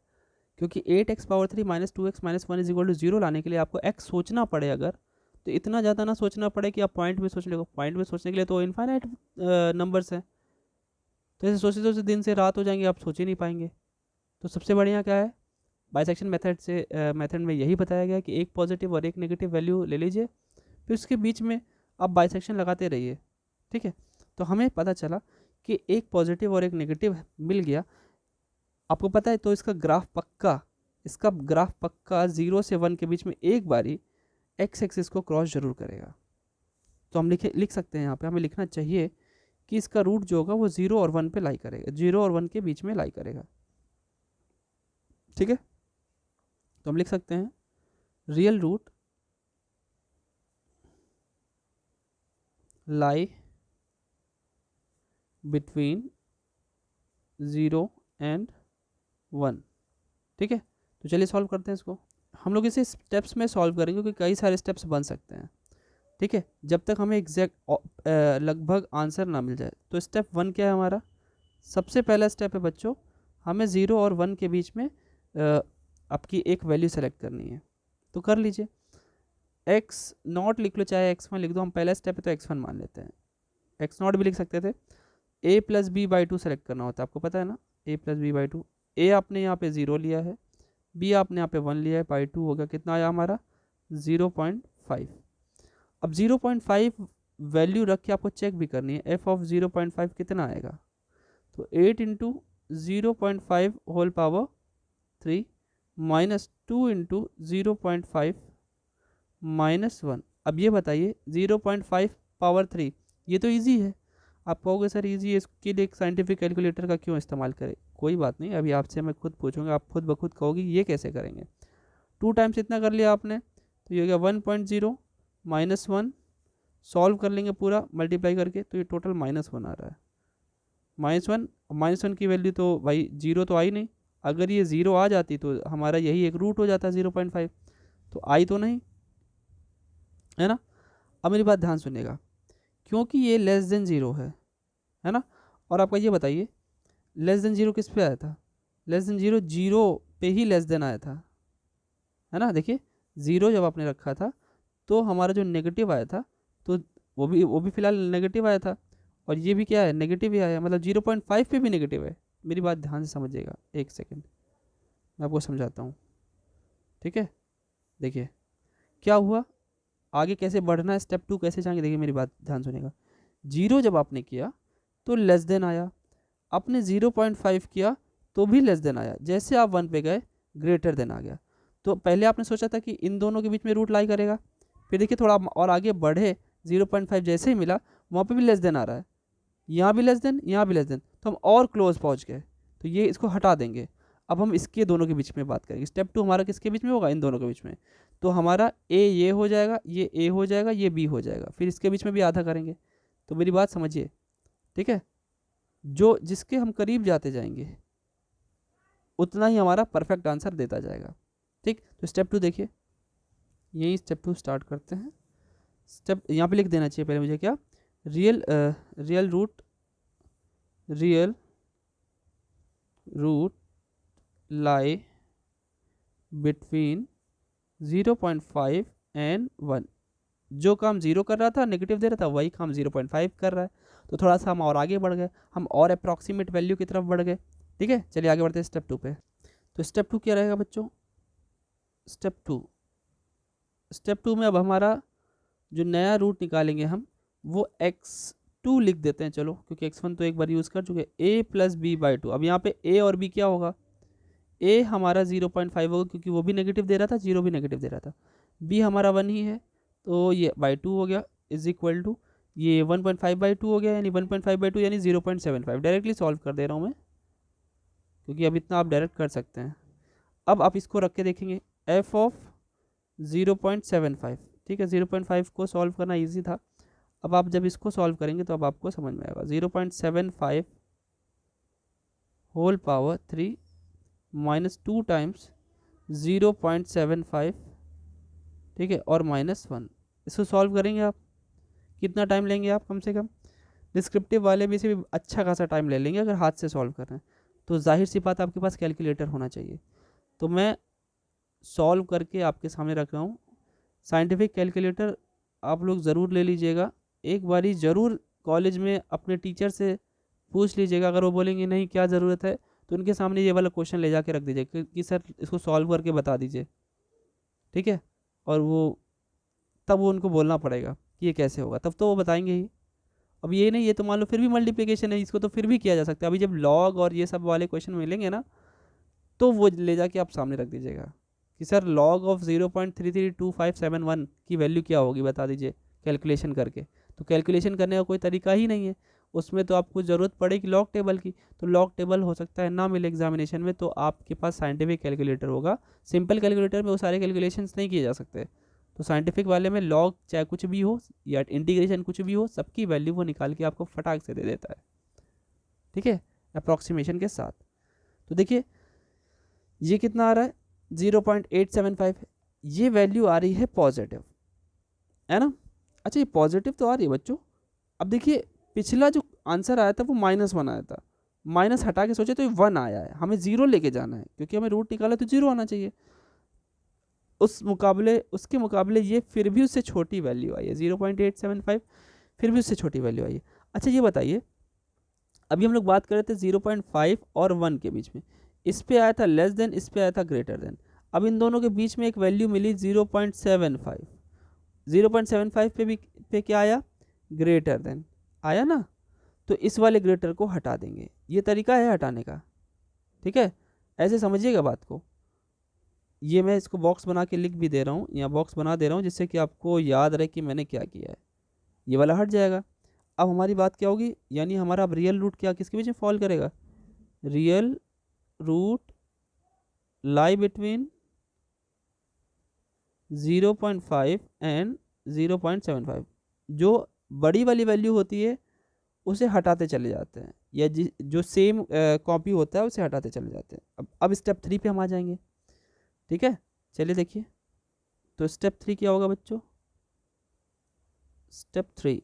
क्योंकि 8x³ -2x -1 = 0 लाने के लिए आपको x सोचना पड़े अगर, तो इतना ज़्यादा ना सोचना पड़े कि आप पॉइंट में सोच लो। पॉइंट में सोचने के लिए तो इनफाइनाइट नंबर्स हैं, तो ऐसे सोचते सोचते दिन से रात हो जाएंगे, आप सोच ही नहीं पाएंगे। तो सबसे बढ़िया क्या है, बाइसेक्शन मेथड में यही बताया गया कि एक पॉजिटिव और एक नेगेटिव वैल्यू ले लीजिए, फिर उसके बीच में आप बाइसेक्शन लगाते रहिए, ठीक है। तो हमें पता चला कि एक पॉजिटिव और एक नेगेटिव मिल गया, आपको पता है। तो इसका ग्राफ पक्का 0 से 1 के बीच में एक बारी एक्स एक्सिस को क्रॉस जरूर करेगा। तो हम लिख सकते हैं, यहाँ पे हमें लिखना चाहिए कि इसका रूट जो होगा वो 0 और 1 पे लाई करेगा, 0 और 1 के बीच में लाई करेगा, ठीक है। तो हम लिख सकते हैं real root lie between 0 and 1। ठीक है, तो चलिए सॉल्व करते हैं इसको। हम लोग इसे स्टेप्स में सॉल्व करेंगे क्योंकि कई सारे स्टेप्स बन सकते हैं। ठीक है, जब तक हमें एग्जैक्ट लगभग आंसर ना मिल जाए। तो स्टेप 1 क्या है हमारा? सबसे पहला स्टेप है बच्चों, हमें 0 और 1 के बीच में आपकी एक वैल्यू सेलेक्ट करनी है। तो कर लीजिए, एक्स नॉट लिख लो चाहे x1 लिख दो, हम पहला स्टेप है तो x1 मान लेते हैं। एक्स नॉट भी लिख सकते थे। a plus b by 2 select करना होता है, आपको पता है ना, a प्लस बी बाई 2। ए आपने यहाँ पे 0 लिया है, बी आपने यहाँ पे 1 लिया है, बाई 2 हो गया, कितना आया हमारा 0.5। अब 0.5 वैल्यू रख के आपको चेक भी करनी है, एफ ऑफ 0.5 कितना आएगा। तो 8 into 0.5 whole power 3 minus 2 into 0.5 minus 1। अब ये बताइए 0.5 पावर 3, ये तो इजी है। आप कहोगे सर इजी है, इसके लिए एक साइंटिफिक कैलकुलेटर का क्यों इस्तेमाल करें? कोई बात नहीं, अभी आपसे मैं खुद पूछूंगा, आप खुद ब खुद कहोगे ये कैसे करेंगे। 2 टाइम्स इतना कर लिया आपने, तो ये हो गया 1.0 माइनस 1, सॉल्व कर लेंगे पूरा मल्टीप्लाई करके, तो ये टोटल -1 आ रहा है। -1 की वैल्यू तो भाई 0 तो आई नहीं, अगर ये 0 आ जाती तो हमारा यही एक रूट हो जाता 0.5, तो आई तो नहीं, है ना। अब मेरी बात ध्यान सुनिएगा, क्योंकि ये लेस देन 0 है ना। और आपका ये बताइए लेस देन 0 किस पे आया था? लेस देन 0 जीरो पे ही लेस देन आया था, है ना। देखिए 0 जब आपने रखा था तो हमारा जो नेगेटिव आया था, तो वो भी फिलहाल नेगेटिव आया था, और ये भी क्या है, नेगेटिव ही आया, मतलब 0.5 पे भी नेगेटिव है। मेरी बात ध्यान से समझिएगा, एक सेकेंड मैं आपको समझाता हूँ। ठीक है, देखिए क्या हुआ, आगे कैसे बढ़ना है, स्टेप 2 कैसे जाएंगे, देखिए मेरी बात ध्यान सुनिएगा। 0 जब आपने किया तो लेस देन आया, आपने 0.5 किया तो भी लेस देन आया, जैसे आप 1 पे गए ग्रेटर देन आ गया। तो पहले आपने सोचा था कि इन दोनों के बीच में रूट लाई करेगा, फिर देखिए थोड़ा और आगे बढ़े, 0.5 जैसे ही मिला वहाँ पे भी लेस देन आ रहा है, यहाँ भी लेस देन, यहाँ भी लेस देन, तो हम और क्लोज पहुँच गए, तो ये इसको हटा देंगे। अब हम इसके दोनों के बीच में बात करेंगे। स्टेप 2 हमारा किसके बीच में होगा? इन दोनों के बीच में। तो हमारा ए ये हो जाएगा, ये ए हो जाएगा, ये बी हो जाएगा, फिर इसके बीच में भी आधा करेंगे। तो मेरी बात समझिए, ठीक है, जो जिसके हम करीब जाते जाएंगे उतना ही हमारा परफेक्ट आंसर देता जाएगा। ठीक, तो स्टेप 2 देखिए, यही स्टेप 2 स्टार्ट करते हैं। स्टेप यहाँ पे लिख देना चाहिए पहले मुझे, क्या, real root lie between 0.5 and 1। जो काम 0 कर रहा था, नेगेटिव दे रहा था, वही काम 0.5 कर रहा है, तो थोड़ा सा हम और आगे बढ़ गए, हम और अप्रॉक्सीमेट वैल्यू की तरफ बढ़ गए। ठीक है, चलिए आगे बढ़ते हैं स्टेप 2 पे। तो स्टेप 2 क्या रहेगा बच्चों? स्टेप 2 में अब हमारा जो नया रूट निकालेंगे हम, वो x2 लिख देते हैं, चलो, क्योंकि x1 तो एक बार यूज़ कर चुके। a प्लस बी बाई 2, अब यहाँ पे a और b क्या होगा? a हमारा 0.5 होगा क्योंकि वो भी नेगेटिव दे रहा था, 0 भी नेगेटिव दे रहा था, b हमारा 1 ही है, तो ये बाई 2 हो गया, इज इक्वल टू ये 1.5 बाई 2 हो गया, यानी 1.5 बाई 2 यानी 0.75। डायरेक्टली सॉल्व कर दे रहा हूँ मैं, क्योंकि अब इतना आप डायरेक्ट कर सकते हैं। अब आप इसको रख के देखेंगे, एफ ऑफ 0.75, ठीक है, 0.5 को सॉल्व करना इजी था। अब आप जब इसको सॉल्व करेंगे तो अब आपको समझ में आएगा, 0.75 होल पावर 3 माइनस 2 टाइम्स 0.75, ठीक है, और -1। इसको सॉल्व करेंगे आप, कितना टाइम लेंगे आप? कम से कम डिस्क्रिप्टिव वाले में से भी अच्छा खासा टाइम ले लेंगे अगर हाथ से सॉल्व कर रहे हैं, तो जाहिर सी बात आपके पास कैलकुलेटर होना चाहिए। तो मैं सॉल्व करके आपके सामने रख रहा हूँ। साइंटिफिक कैलकुलेटर आप लोग ज़रूर ले लीजिएगा, एक बारी ज़रूर कॉलेज में अपने टीचर से पूछ लीजिएगा, अगर वो बोलेंगे नहीं क्या ज़रूरत है, तो उनके सामने ये वाला क्वेश्चन ले जाके रख दीजिए कि सर इसको सॉल्व करके बता दीजिए, ठीक है। और वो तब वो उनको बोलना पड़ेगा कि ये कैसे होगा, तब तो वो बताएंगे ही। अब ये नहीं, ये तो मान लो फिर भी मल्टीप्लिकेशन है, इसको तो फिर भी किया जा सकता है। अभी जब लॉग और ये सब वाले क्वेश्चन मिलेंगे ना, तो वो ले जाके आप सामने रख दीजिएगा कि सर लॉग ऑफ 0.332571 की वैल्यू क्या होगी, बता दीजिए कैलकुलेशन करके। तो कैलकुलेशन करने का कोई तरीका ही नहीं है, उसमें तो आपको ज़रूरत पड़ेगी लॉग टेबल की, तो लॉग टेबल हो सकता है ना मिले एग्जामिनेशन में, तो आपके पास साइंटिफिक कैलकुलेटर होगा। सिंपल कैलकुलेटर में वो सारे कैलकुलेशंस नहीं किए जा सकते, तो साइंटिफिक वाले में लॉग चाहे कुछ भी हो या इंटीग्रेशन कुछ भी हो, सबकी वैल्यू वो निकाल के आपको फटाक से दे देता है, ठीक है, अप्रॉक्सीमेशन के साथ। तो देखिए ये कितना आ रहा है 0.875, ये वैल्यू आ रही है पॉजिटिव, है ना। अच्छा ये पॉजिटिव तो आ रही है बच्चों। अब देखिए पिछला जो आंसर आया था वो -1 आया था, माइनस हटा के सोचे तो ये 1 आया है, हमें 0 लेके जाना है क्योंकि हमें रूट निकाला तो 0 आना चाहिए। उसके मुकाबले ये फिर भी उससे छोटी वैल्यू आई है 0.875, फिर भी उससे छोटी वैल्यू आई है। अच्छा ये बताइए, अभी हम लोग बात कर रहे थे 0.5 और 1 के बीच में, इस पे आया था लेस देन, इस पे आया था ग्रेटर देन। अब इन दोनों के बीच में एक वैल्यू मिली 0.75, 0.75 पे भी पे क्या आया, ग्रेटर देन आया ना, तो इस वाले ग्रेटर को हटा देंगे, ये तरीका है हटाने का, ठीक है, ऐसे समझिएगा बात को। ये मैं इसको बॉक्स बना के लिख भी दे रहा हूँ, या बॉक्स बना दे रहा हूँ जिससे कि आपको याद रहे कि मैंने क्या किया है, ये वाला हट जाएगा। अब हमारी बात क्या होगी, यानी हमारा अब रियल रूट क्या किसके बीच में फॉल करेगा, real root lie between 0.5 and 0.75, जो बड़ी वाली वैल्यू होती है उसे हटाते चले जाते हैं, या जो सेम कॉपी होता है उसे हटाते चले जाते हैं। अब स्टेप 3 पे हम आ जाएंगे, ठीक है, चलिए देखिए। तो स्टेप 3 क्या होगा बच्चों, स्टेप 3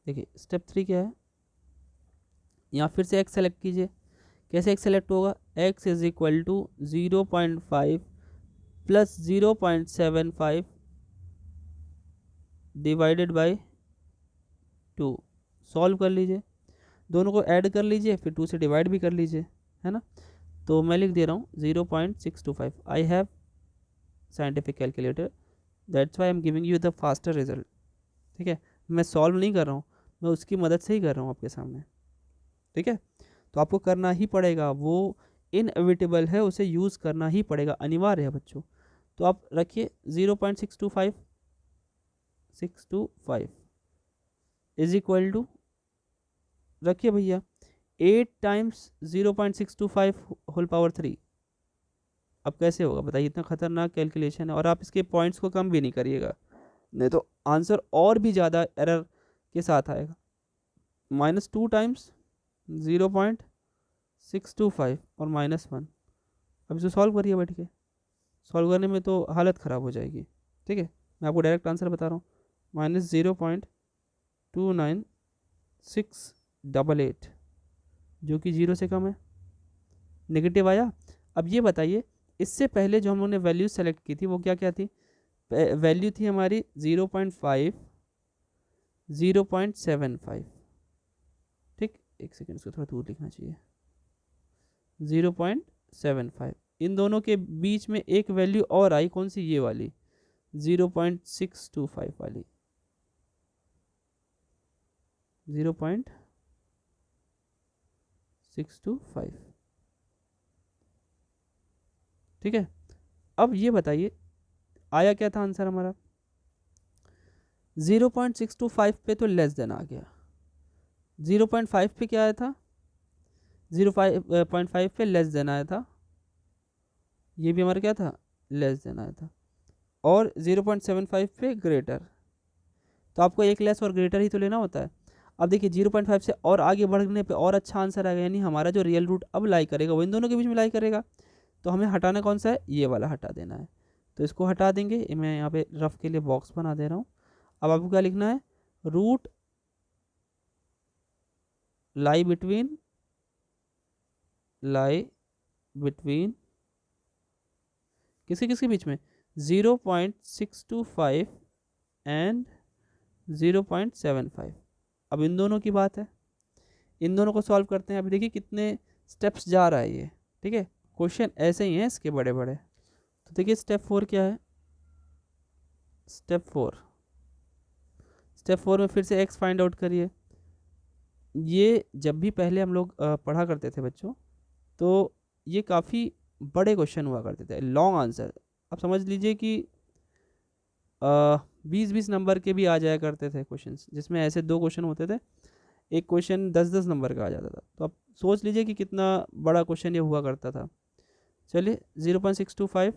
देखिए, स्टेप 3 क्या है, यहाँ फिर से एक्स सेलेक्ट कीजिए। कैसे एक्स सेलेक्ट होगा, x is equal to 0.5 plus 0.75 divided by 2, solve कर लीजिए, दोनों को ऐड कर लीजिए, फिर 2 से डिवाइड भी कर लीजिए, है ना। तो मैं लिख दे रहा हूँ 0.625, I have scientific calculator, that's why I am giving you the faster result, ठीक है। मैं सॉल्व नहीं कर रहा हूँ, मैं उसकी मदद से ही कर रहा हूँ आपके सामने, ठीक है। तो आपको करना ही पड़ेगा, वो इनएविटेबल है, उसे यूज़ करना ही पड़ेगा, अनिवार्य है बच्चों। तो आप रखिए 0.625 इज इक्वल टू, रखिए भैया 8 टाइम्स 0.625 होल पावर 3। अब कैसे होगा बताइए, इतना खतरनाक कैलकुलेशन है, और आप इसके पॉइंट्स को कम भी नहीं करिएगा, नहीं तो आंसर और भी ज़्यादा एरर के साथ आएगा। -2 टाइम्स 0.625 और -1। अब इसे सॉल्व करिए बैठ के, सॉल्व करने में तो हालत ख़राब हो जाएगी, ठीक है। मैं आपको डायरेक्ट आंसर बता रहा हूँ, -0.29688, जो कि 0 से कम है, नेगेटिव आया। अब ये बताइए, इससे पहले जो हम लोगों ने वैल्यू सेलेक्ट की थी वो क्या क्या थी, वैल्यू थी हमारी 0.5, 0.75, ठीक, एक सेकेंड इसको थोड़ा दूर लिखना चाहिए, 0.75, इन दोनों के बीच में एक वैल्यू और आई, कौन सी, ये वाली 0.625 वाली, 0.625, ठीक है। अब ये बताइए आया क्या था आंसर हमारा, 0.625 पे तो लेस देन आ गया, 0.5 पे क्या आया था, 0.5 पे लेस देन आया था, ये भी हमारा क्या था, लेस देन आया था, और 0.75 पे ग्रेटर, तो आपको एक लेस और ग्रेटर ही तो लेना होता है। अब देखिए 0.5 से और आगे बढ़ने पे और अच्छा आंसर आएगा, यानी हमारा जो रियल रूट अब लाई करेगा वो इन दोनों के बीच में लाई करेगा, तो हमें हटाना कौन सा है, ये वाला हटा देना है, तो इसको हटा देंगे। मैं यहाँ पे रफ के लिए बॉक्स बना दे रहा हूँ। अब आपको क्या लिखना है, root lie between, lie between किसके किसके बीच में, 0.625 एंड 0.75। अब इन दोनों की बात है, इन दोनों को सॉल्व करते हैं। अभी देखिए कितने स्टेप्स जा रहा है ये, ठीक है, क्वेश्चन ऐसे ही हैं इसके बड़े बड़े। तो देखिए स्टेप 4 क्या है, स्टेप 4 में फिर से एक्स फाइंड आउट करिए। ये जब भी पहले हम लोग पढ़ा करते थे बच्चों, तो ये काफ़ी बड़े क्वेश्चन हुआ करते थे, लॉन्ग आंसर। अब समझ लीजिए कि 20-20 नंबर के भी आ जाया करते थे क्वेश्चंस, जिसमें ऐसे 2 क्वेश्चन होते थे, एक क्वेश्चन 10-10 नंबर का आ जाता था। तो आप सोच लीजिए कि कितना बड़ा क्वेश्चन ये हुआ करता था। चलिए 0.625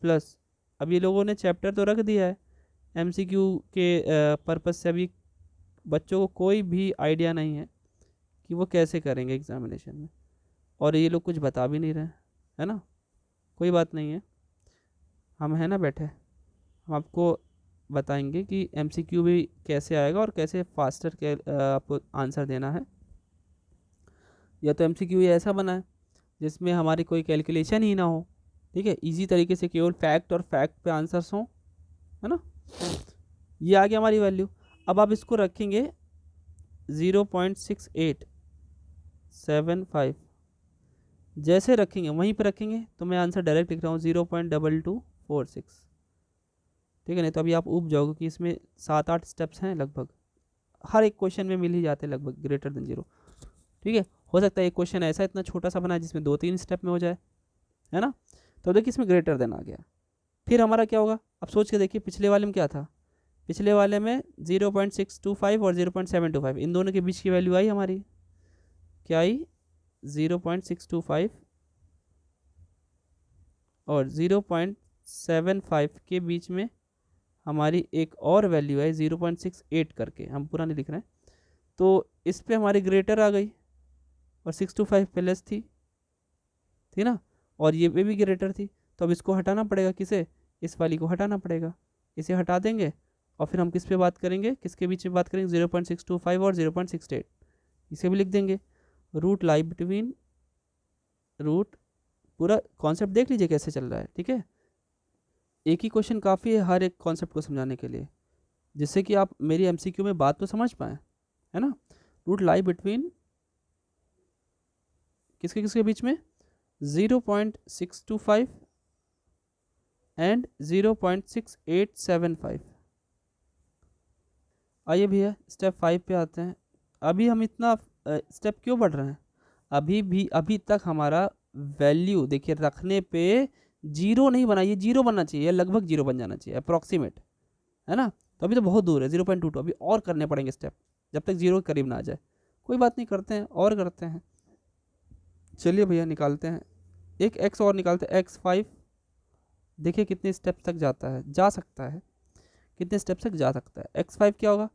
प्लस, अब ये लोगों ने चैप्टर तो रख दिया है, एमसीक्यू के पर्पस से अभी बच्चों को कोई भी आइडिया नहीं है कि वो कैसे करेंगे एग्जामिनेशन में, और ये लोग कुछ बता भी नहीं रहे हैं, है ना। कोई बात नहीं है, हम हैं ना बैठे, हम आपको बताएंगे कि एमसीक्यू भी कैसे आएगा और कैसे फास्टर के आपको आंसर देना है। या तो एमसीक्यू ऐसा बना है जिसमें हमारी कोई कैलकुलेशन ही ना हो, ठीक है, इजी तरीके से केवल फैक्ट और फैक्ट पे आंसर्स हों, है ना। ये आ गया हमारी वैल्यू। अब आप इसको रखेंगे 0.6875, जैसे रखेंगे वहीं पर रखेंगे तो मैं आंसर डायरेक्ट लिख रहा हूँ 0.2246, ठीक है। नहीं तो अभी आप ऊब जाओगे कि इसमें 7-8 स्टेप्स हैं लगभग, हर एक क्वेश्चन में मिल ही जाते हैं लगभग ग्रेटर देन 0, ठीक है। हो सकता है एक क्वेश्चन ऐसा इतना छोटा सा बना है जिसमें 2-3 स्टेप में हो जाए, है ना। तो देखिए इसमें ग्रेटर देन आ गया। फिर हमारा क्या होगा, अब सोच के देखिए पिछले वाले में क्या था, पिछले वाले में 0.625 और 0.725, इन दोनों के बीच की वैल्यू आई हमारी, क्या आई, 0.625 और 0.75 के बीच में हमारी एक और वैल्यू है 0.68 करके, हम पूरा नहीं लिख रहे हैं। तो इस पे हमारी ग्रेटर आ गई और 625 पे लेस थी ना, और ये पे भी ग्रेटर थी। तो अब इसको हटाना पड़ेगा, किसे, इस वाली को हटाना पड़ेगा, इसे हटा देंगे और फिर हम किस पे बात करेंगे, किसके बीच में बात करेंगे, 0.625 और 0.68, इसे भी लिख देंगे। रूट लाई बिटवीन, रूट, पूरा कॉन्सेप्ट देख लीजिए कैसे चल रहा है, ठीक है। एक ही क्वेश्चन काफ़ी है हर एक कॉन्सेप्ट को समझाने के लिए, जिससे कि आप मेरी एमसीक्यू में बात तो समझ पाएँ, है ना। रूट लाई बिटवीन किसके किसके बीच में, 0.625 एंड 0.6875। आइए भैया स्टेप 5 पे आते हैं। अभी हम इतना स्टेप क्यों बढ़ रहे हैं, अभी तक हमारा वैल्यू देखिए रखने पे जीरो नहीं बना, ये जीरो बनना चाहिए, लगभग जीरो बन जाना चाहिए अप्रॉक्सीमेट, है ना। तो अभी तो बहुत दूर है 0.22, अभी और करने पड़ेंगे स्टेप जब तक जीरो के करीब ना आ जाए। कोई बात नहीं, करते हैं और करते हैं। चलिए भैया निकालते हैं, एक एक्स और निकालते हैं, x5, देखिए कितने स्टेप तक जाता है, जा सकता है, कितने स्टेप तक जा सकता है। x5 क्या होगा,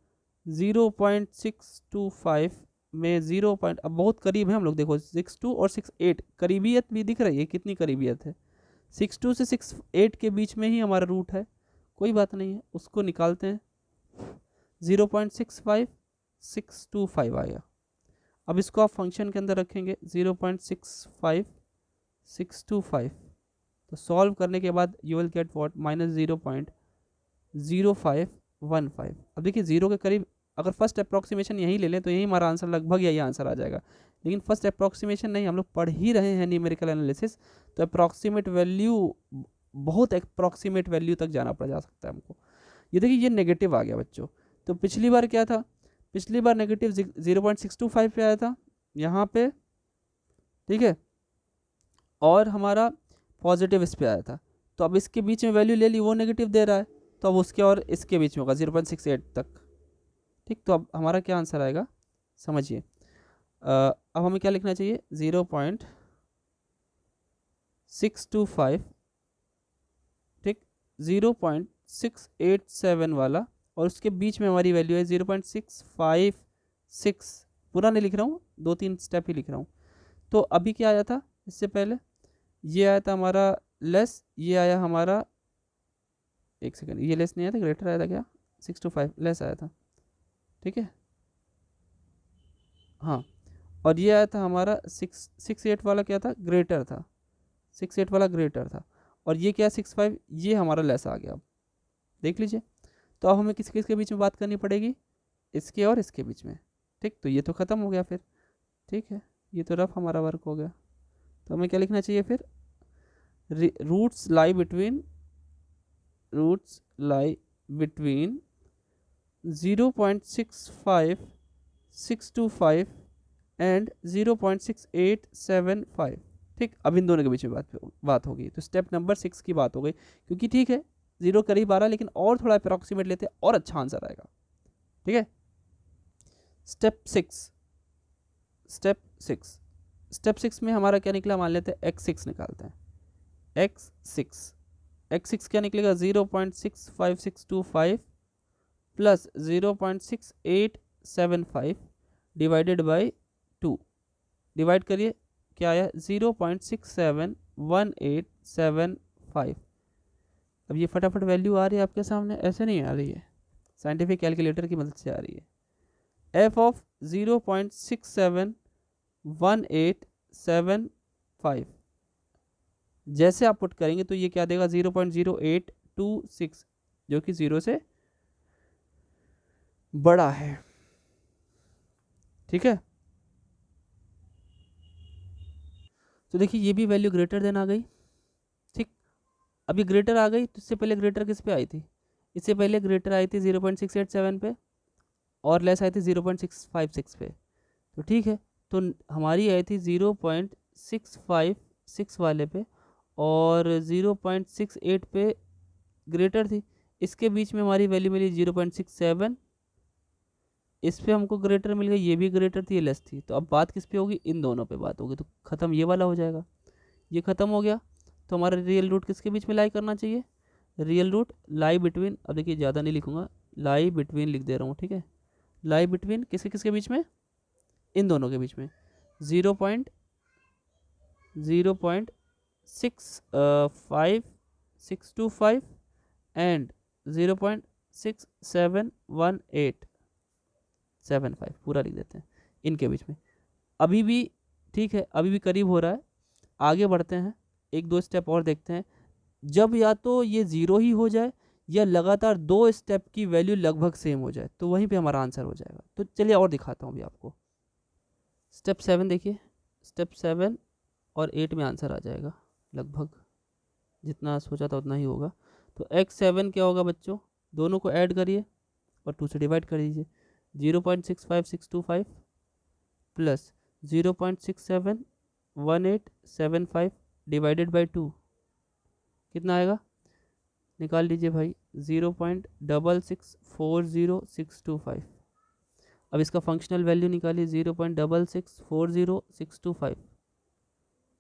0.625 में 0 पॉइंट, अब बहुत करीब है हम लोग, देखो 62 और 68, करीबियत भी दिख रही है, कितनी करीबियत है, 62 से 68 के बीच में ही हमारा रूट है। कोई बात नहीं है, उसको निकालते हैं, 0.65625 आया। अब इसको आप फंक्शन के अंदर रखेंगे 0.65625, तो सॉल्व करने के बाद यू विल गेट व्हाट, -0.0515। अब देखिए जीरो के करीब, अगर फर्स्ट अप्रॉक्सीमेशन यही ले लें तो यही हमारा आंसर, लगभग यही आंसर आ जाएगा, लेकिन फर्स्ट अप्रॉक्सीमेशन नहीं, हम लोग पढ़ ही रहे हैं न्यूमेरिकल एनालिसिस, तो अप्रॉक्सीमेट वैल्यू, बहुत अप्रॉक्सीमेट वैल्यू तक जाना पड़ जा सकता है हमको। ये देखिए ये नेगेटिव आ गया बच्चों, तो पिछली बार क्या था, पिछली बार नेगेटिव 0.625 पे आया था यहाँ पे, ठीक है, और हमारा पॉजिटिव इस पे आया था। तो अब इसके बीच में वैल्यू ले ली, वो नेगेटिव दे रहा है, तो अब उसके और इसके बीच में होगा 0.68 तक, ठीक। तो अब हमारा क्या आंसर आएगा समझिए, अब हमें क्या लिखना चाहिए, 0.625, ठीक, 0.687 वाला, और उसके बीच में हमारी वैल्यू है 0.656, पूरा नहीं लिख रहा हूँ, 2-3 स्टेप ही लिख रहा हूँ। तो अभी क्या आया था इससे पहले, ये आया था हमारा लेस, ये आया हमारा, एक सेकंड, ये लेस नहीं आया था, ग्रेटर आया था क्या, 625 लेस आया था, ठीक है, हाँ। और ये आया था हमारा 668 वाला क्या था, ग्रेटर था, 68 वाला ग्रेटर था, और ये क्या 65, ये हमारा लेस आ गया। अब देख लीजिए, तो अब हमें किस किस के बीच में बात करनी पड़ेगी, इसके और इसके बीच में, ठीक। तो ये तो ख़त्म हो गया फिर, ठीक है, ये तो रफ हमारा वर्क हो गया। तो हमें क्या लिखना चाहिए फिर, रूट्स लाई बिटवीन 0.65625 एंड 0.6875, ठीक। अब इन दोनों के बीच में बात होगी, तो स्टेप नंबर 6 की बात हो गई, क्योंकि ठीक है जीरो करीब आ रहा है, लेकिन और थोड़ा अप्रॉक्सीमेट लेते और अच्छा आंसर आएगा। ठीक है। स्टेप सिक्स में हमारा क्या निकला, मान लेते हैं x6 निकालते हैं। x6 क्या निकलेगा, 0.65625 प्लस 0.6875 डिवाइडेड बाई 2। डिवाइड करिए, क्या आया, 0.671875। अब ये फटाफट वैल्यू आ रही है आपके सामने, ऐसे नहीं आ रही है, साइंटिफिक कैलकुलेटर की मदद से आ रही है। f ऑफ 0.671875 जैसे आप पुट करेंगे तो ये क्या देगा, 0.0826, जो कि 0 से बड़ा है। ठीक है, तो देखिए ये भी वैल्यू ग्रेटर देन आ गई। ठीक, अभी ग्रेटर आ गई, तो इससे पहले ग्रेटर किस पे आई थी, इससे पहले ग्रेटर आई थी 0.687 पे, और लेस आई थी 0.656 पे। तो ठीक है, तो हमारी आई थी 0.656 वाले पे, और 0.68 पे ग्रेटर थी। इसके बीच में हमारी वैल्यू मिली 0.67, इस पे हमको ग्रेटर मिल गई, ये भी ग्रेटर थी, ये लेस थी। तो अब बात किस पे होगी, इन दोनों पे बात होगी, तो ख़त्म ये वाला हो जाएगा, ये ख़त्म हो गया। तो हमारा रियल रूट किसके बीच में लाई करना चाहिए, रियल रूट लाई बिटवीन, अब देखिए ज़्यादा नहीं लिखूंगा, लाई बिटवीन लिख दे रहा हूँ। ठीक है, लाई बिटवीन किसके किसके बीच में, इन दोनों के बीच में, 0.0.65625 एंड 0.671875 पूरा लिख देते हैं इनके बीच में। अभी भी ठीक है, अभी भी करीब हो रहा है। आगे बढ़ते हैं, एक दो स्टेप और देखते हैं। जब या तो ये ज़ीरो ही हो जाए या लगातार दो स्टेप की वैल्यू लगभग सेम हो जाए, तो वहीं पे हमारा आंसर हो जाएगा। तो चलिए और दिखाता हूँ अभी आपको। स्टेप 7 देखिए, स्टेप 7 और 8 में आंसर आ जाएगा, लगभग जितना सोचा था उतना ही होगा। तो x7 क्या होगा बच्चों, दोनों को ऐड करिए और 2 से डिवाइड कर दीजिए। 0.65625 प्लस 0.671875 डिवाइडेड बाई 2 कितना आएगा, निकाल लीजिए भाई, 0.6640625। अब इसका फंक्शनल वैल्यू निकालिए, 0.6640625,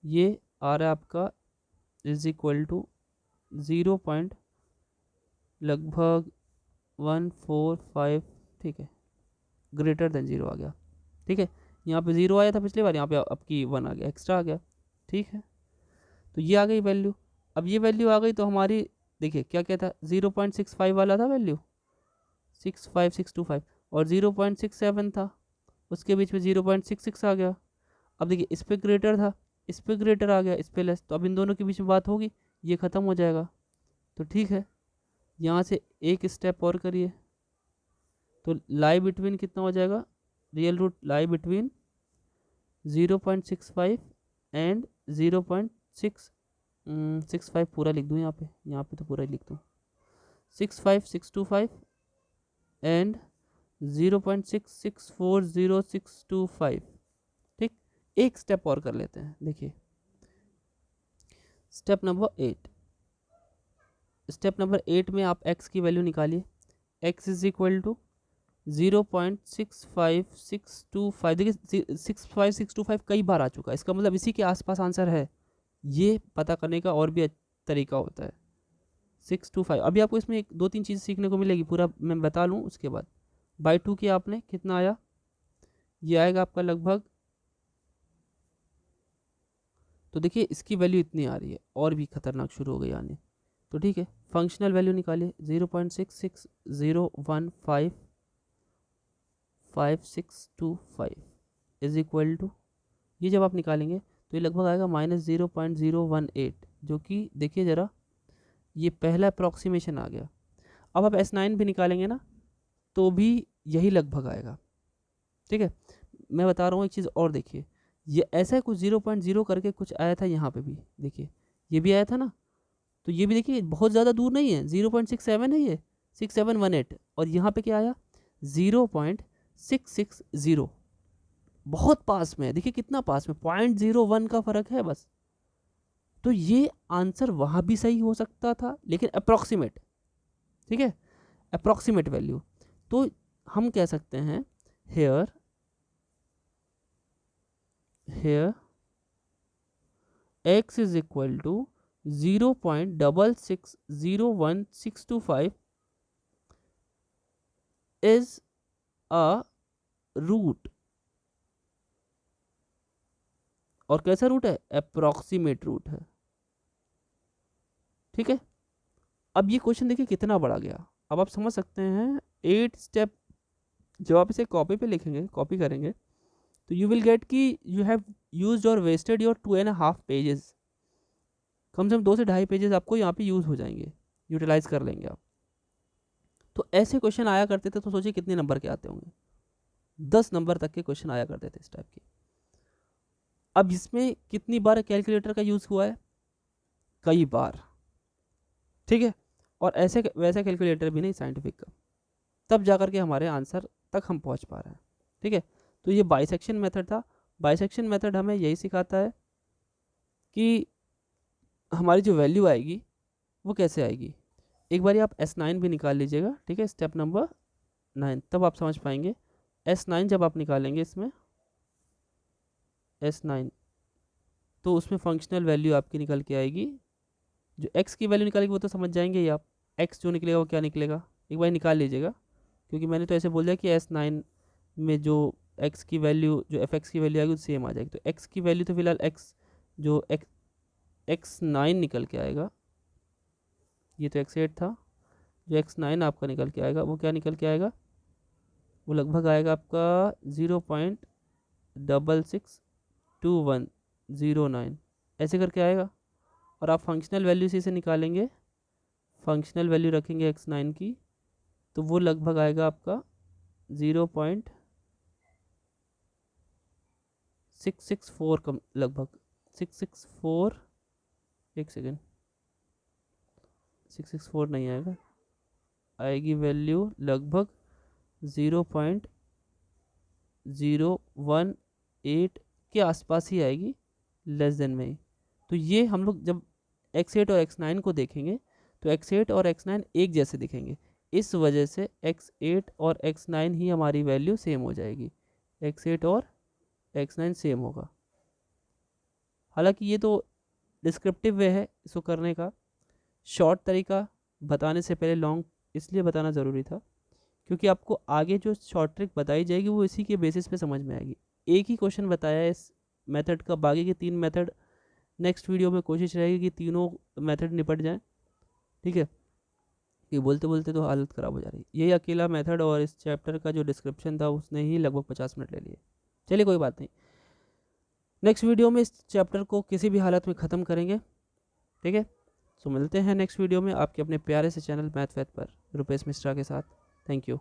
ये आ रहा है आपका इज इक्वल टू 0. लगभग 145। ठीक है, ग्रेटर देन 0 आ गया। ठीक है, यहाँ पे 0 आया था पिछली बार, यहाँ पे आपकी 1 आ गया, एक्स्ट्रा आ गया। ठीक है, तो ये आ गई वैल्यू। अब ये वैल्यू आ गई तो हमारी देखिए क्या क्या था, 0.65 वाला था वैल्यू, 65625, और 0.67 था, उसके बीच में 0.66 आ गया। अब देखिए इस पे ग्रेटर था, इस पे ग्रेटर आ गया, इस पे लेस, तो अब इन दोनों के बीच में बात होगी, ये ख़त्म हो जाएगा। तो ठीक है, यहाँ से एक स्टेप और करिए, तो लाई बिटवीन कितना हो जाएगा, real root lie between 0.65 and 0.665 पूरा लिख दूँ यहाँ पे तो पूरा ही लिख दूँ, 65625 एंड 0.66400625। ठीक, एक स्टेप और कर लेते हैं। देखिए स्टेप नंबर 8 में आप x की वैल्यू निकालिए। x is equal to 0.65625। देखिए 65625 कई बार आ चुका है, इसका मतलब इसी के आसपास आंसर है। ये पता करने का और भी तरीका होता है। 625, अभी आपको इसमें एक दो तीन चीज़ सीखने को मिलेगी, पूरा मैं बता लूँ उसके बाद। बाई 2 किया आपने, कितना आया, ये आएगा आपका लगभग, तो देखिए इसकी वैल्यू इतनी आ रही है, और भी खतरनाक शुरू हो गई आने। तो ठीक है, फंक्शनल वैल्यू निकालिए, 0.660155625 इज इक्वल टू, ये जब आप निकालेंगे तो ये लगभग आएगा -0.018, जो कि देखिए ज़रा, ये पहला अप्रॉक्सीमेशन आ गया। अब आप S9 भी निकालेंगे ना, तो भी यही लगभग आएगा। ठीक है, मैं बता रहा हूँ एक चीज़ और, देखिए ये ऐसा कुछ 0.0 करके कुछ आया था यहाँ पे भी, देखिए ये भी आया था ना, तो ये भी देखिए बहुत ज़्यादा दूर नहीं है, 0.67 है ये, 6718, और यहाँ पे क्या आया 0.660, बहुत पास में है। देखिए कितना पास में, 0.01 का फ़र्क है बस। तो ये आंसर वहाँ भी सही हो सकता था, लेकिन अप्रॉक्सीमेट, ठीक है, अप्रॉक्सीमेट वैल्यू। तो हम कह सकते हैं here x is equal to 0.660165 is a root, और कैसा रूट है, अप्रॉक्सीमेट रूट है। ठीक है, अब ये क्वेश्चन देखिए कितना बड़ा गया। अब आप समझ सकते हैं 8 स्टेप, जब आप इसे कॉपी पे लिखेंगे, कॉपी करेंगे, तो यू विल गेट कि यू हैव यूज्ड और वेस्टेड योर 2.5 पेजेस। कम से कम 2 से 2.5 पेजेस आपको यहाँ पे यूज़ हो जाएंगे, यूटिलाइज कर लेंगे आप। तो ऐसे क्वेश्चन आया करते थे, तो सोचिए कितने नंबर के आते होंगे, 10 नंबर तक के क्वेश्चन आया करते थे इस टाइप के। अब इसमें कितनी बार कैलकुलेटर का यूज़ हुआ है, कई बार। ठीक है, और ऐसे वैसा कैलकुलेटर भी नहीं साइंटिफिक का, तब जाकर के हमारे आंसर तक हम पहुंच पा रहे हैं। ठीक है, तो ये बाइसेक्शन मेथड था। बाइसेक्शन मेथड हमें यही सिखाता है कि हमारी जो वैल्यू आएगी वो कैसे आएगी। एक बार आप S9 भी निकाल लीजिएगा, ठीक है, स्टेप नंबर 9, तब आप समझ पाएंगे। S9 जब आप निकालेंगे इसमें S9, तो उसमें फंक्शनल वैल्यू आपकी निकल के आएगी। जो x की वैल्यू निकालेगी वो तो समझ जाएंगे ही आप, x जो निकलेगा वो क्या निकलेगा, एक बार निकाल लीजिएगा। क्योंकि मैंने तो ऐसे बोल दिया कि S9 में जो x की वैल्यू, जो fx की वैल्यू आएगी वो सेम आ जाएगी। तो x की वैल्यू तो फिलहाल x जो x9 निकल के आएगा, ये तो x8 था, जो x9 आपका निकल के आएगा वो क्या निकल के आएगा, वो लगभग आएगा आपका 0.662109 ऐसे करके आएगा। और आप फंक्शनल वैल्यू से निकालेंगे, फंक्शनल वैल्यू रखेंगे x9 की, तो वो लगभग आएगा आपका 0.664 कम, लगभग 664, एक सेकेंड, 664 नहीं आएगा, आएगी वैल्यू लगभग 0.018 के आसपास ही आएगी, लेस देन में ही। तो ये हम लोग जब x8 और x9 को देखेंगे तो x8 और x9 एक जैसे दिखेंगे, इस वजह से x8 और x9 ही हमारी वैल्यू सेम हो जाएगी, x8 और x9 सेम होगा। हालांकि ये तो डिस्क्रिप्टिव वे है इसको करने का, शॉर्ट तरीका बताने से पहले लॉन्ग इसलिए बताना ज़रूरी था क्योंकि आपको आगे जो शॉर्ट ट्रिक बताई जाएगी वो इसी के बेसिस पे समझ में आएगी। एक ही क्वेश्चन बताया है इस मेथड का, बाकी के 3 मेथड नेक्स्ट वीडियो में कोशिश रहेगी कि तीनों मेथड निपट जाएं। ठीक है, ये बोलते बोलते तो हालत ख़राब हो जा रही है। यही अकेला मेथड और इस चैप्टर का जो डिस्क्रिप्शन था उसने ही लगभग 50 मिनट ले लिए। चलिए कोई बात नहीं, नेक्स्ट वीडियो में इस चैप्टर को किसी भी हालत में ख़त्म करेंगे। ठीक है, तो मिलते हैं नेक्स्ट वीडियो में आपके अपने प्यारे से चैनल मैथ फैथ पर रुपेश मिश्रा के साथ। Thank you.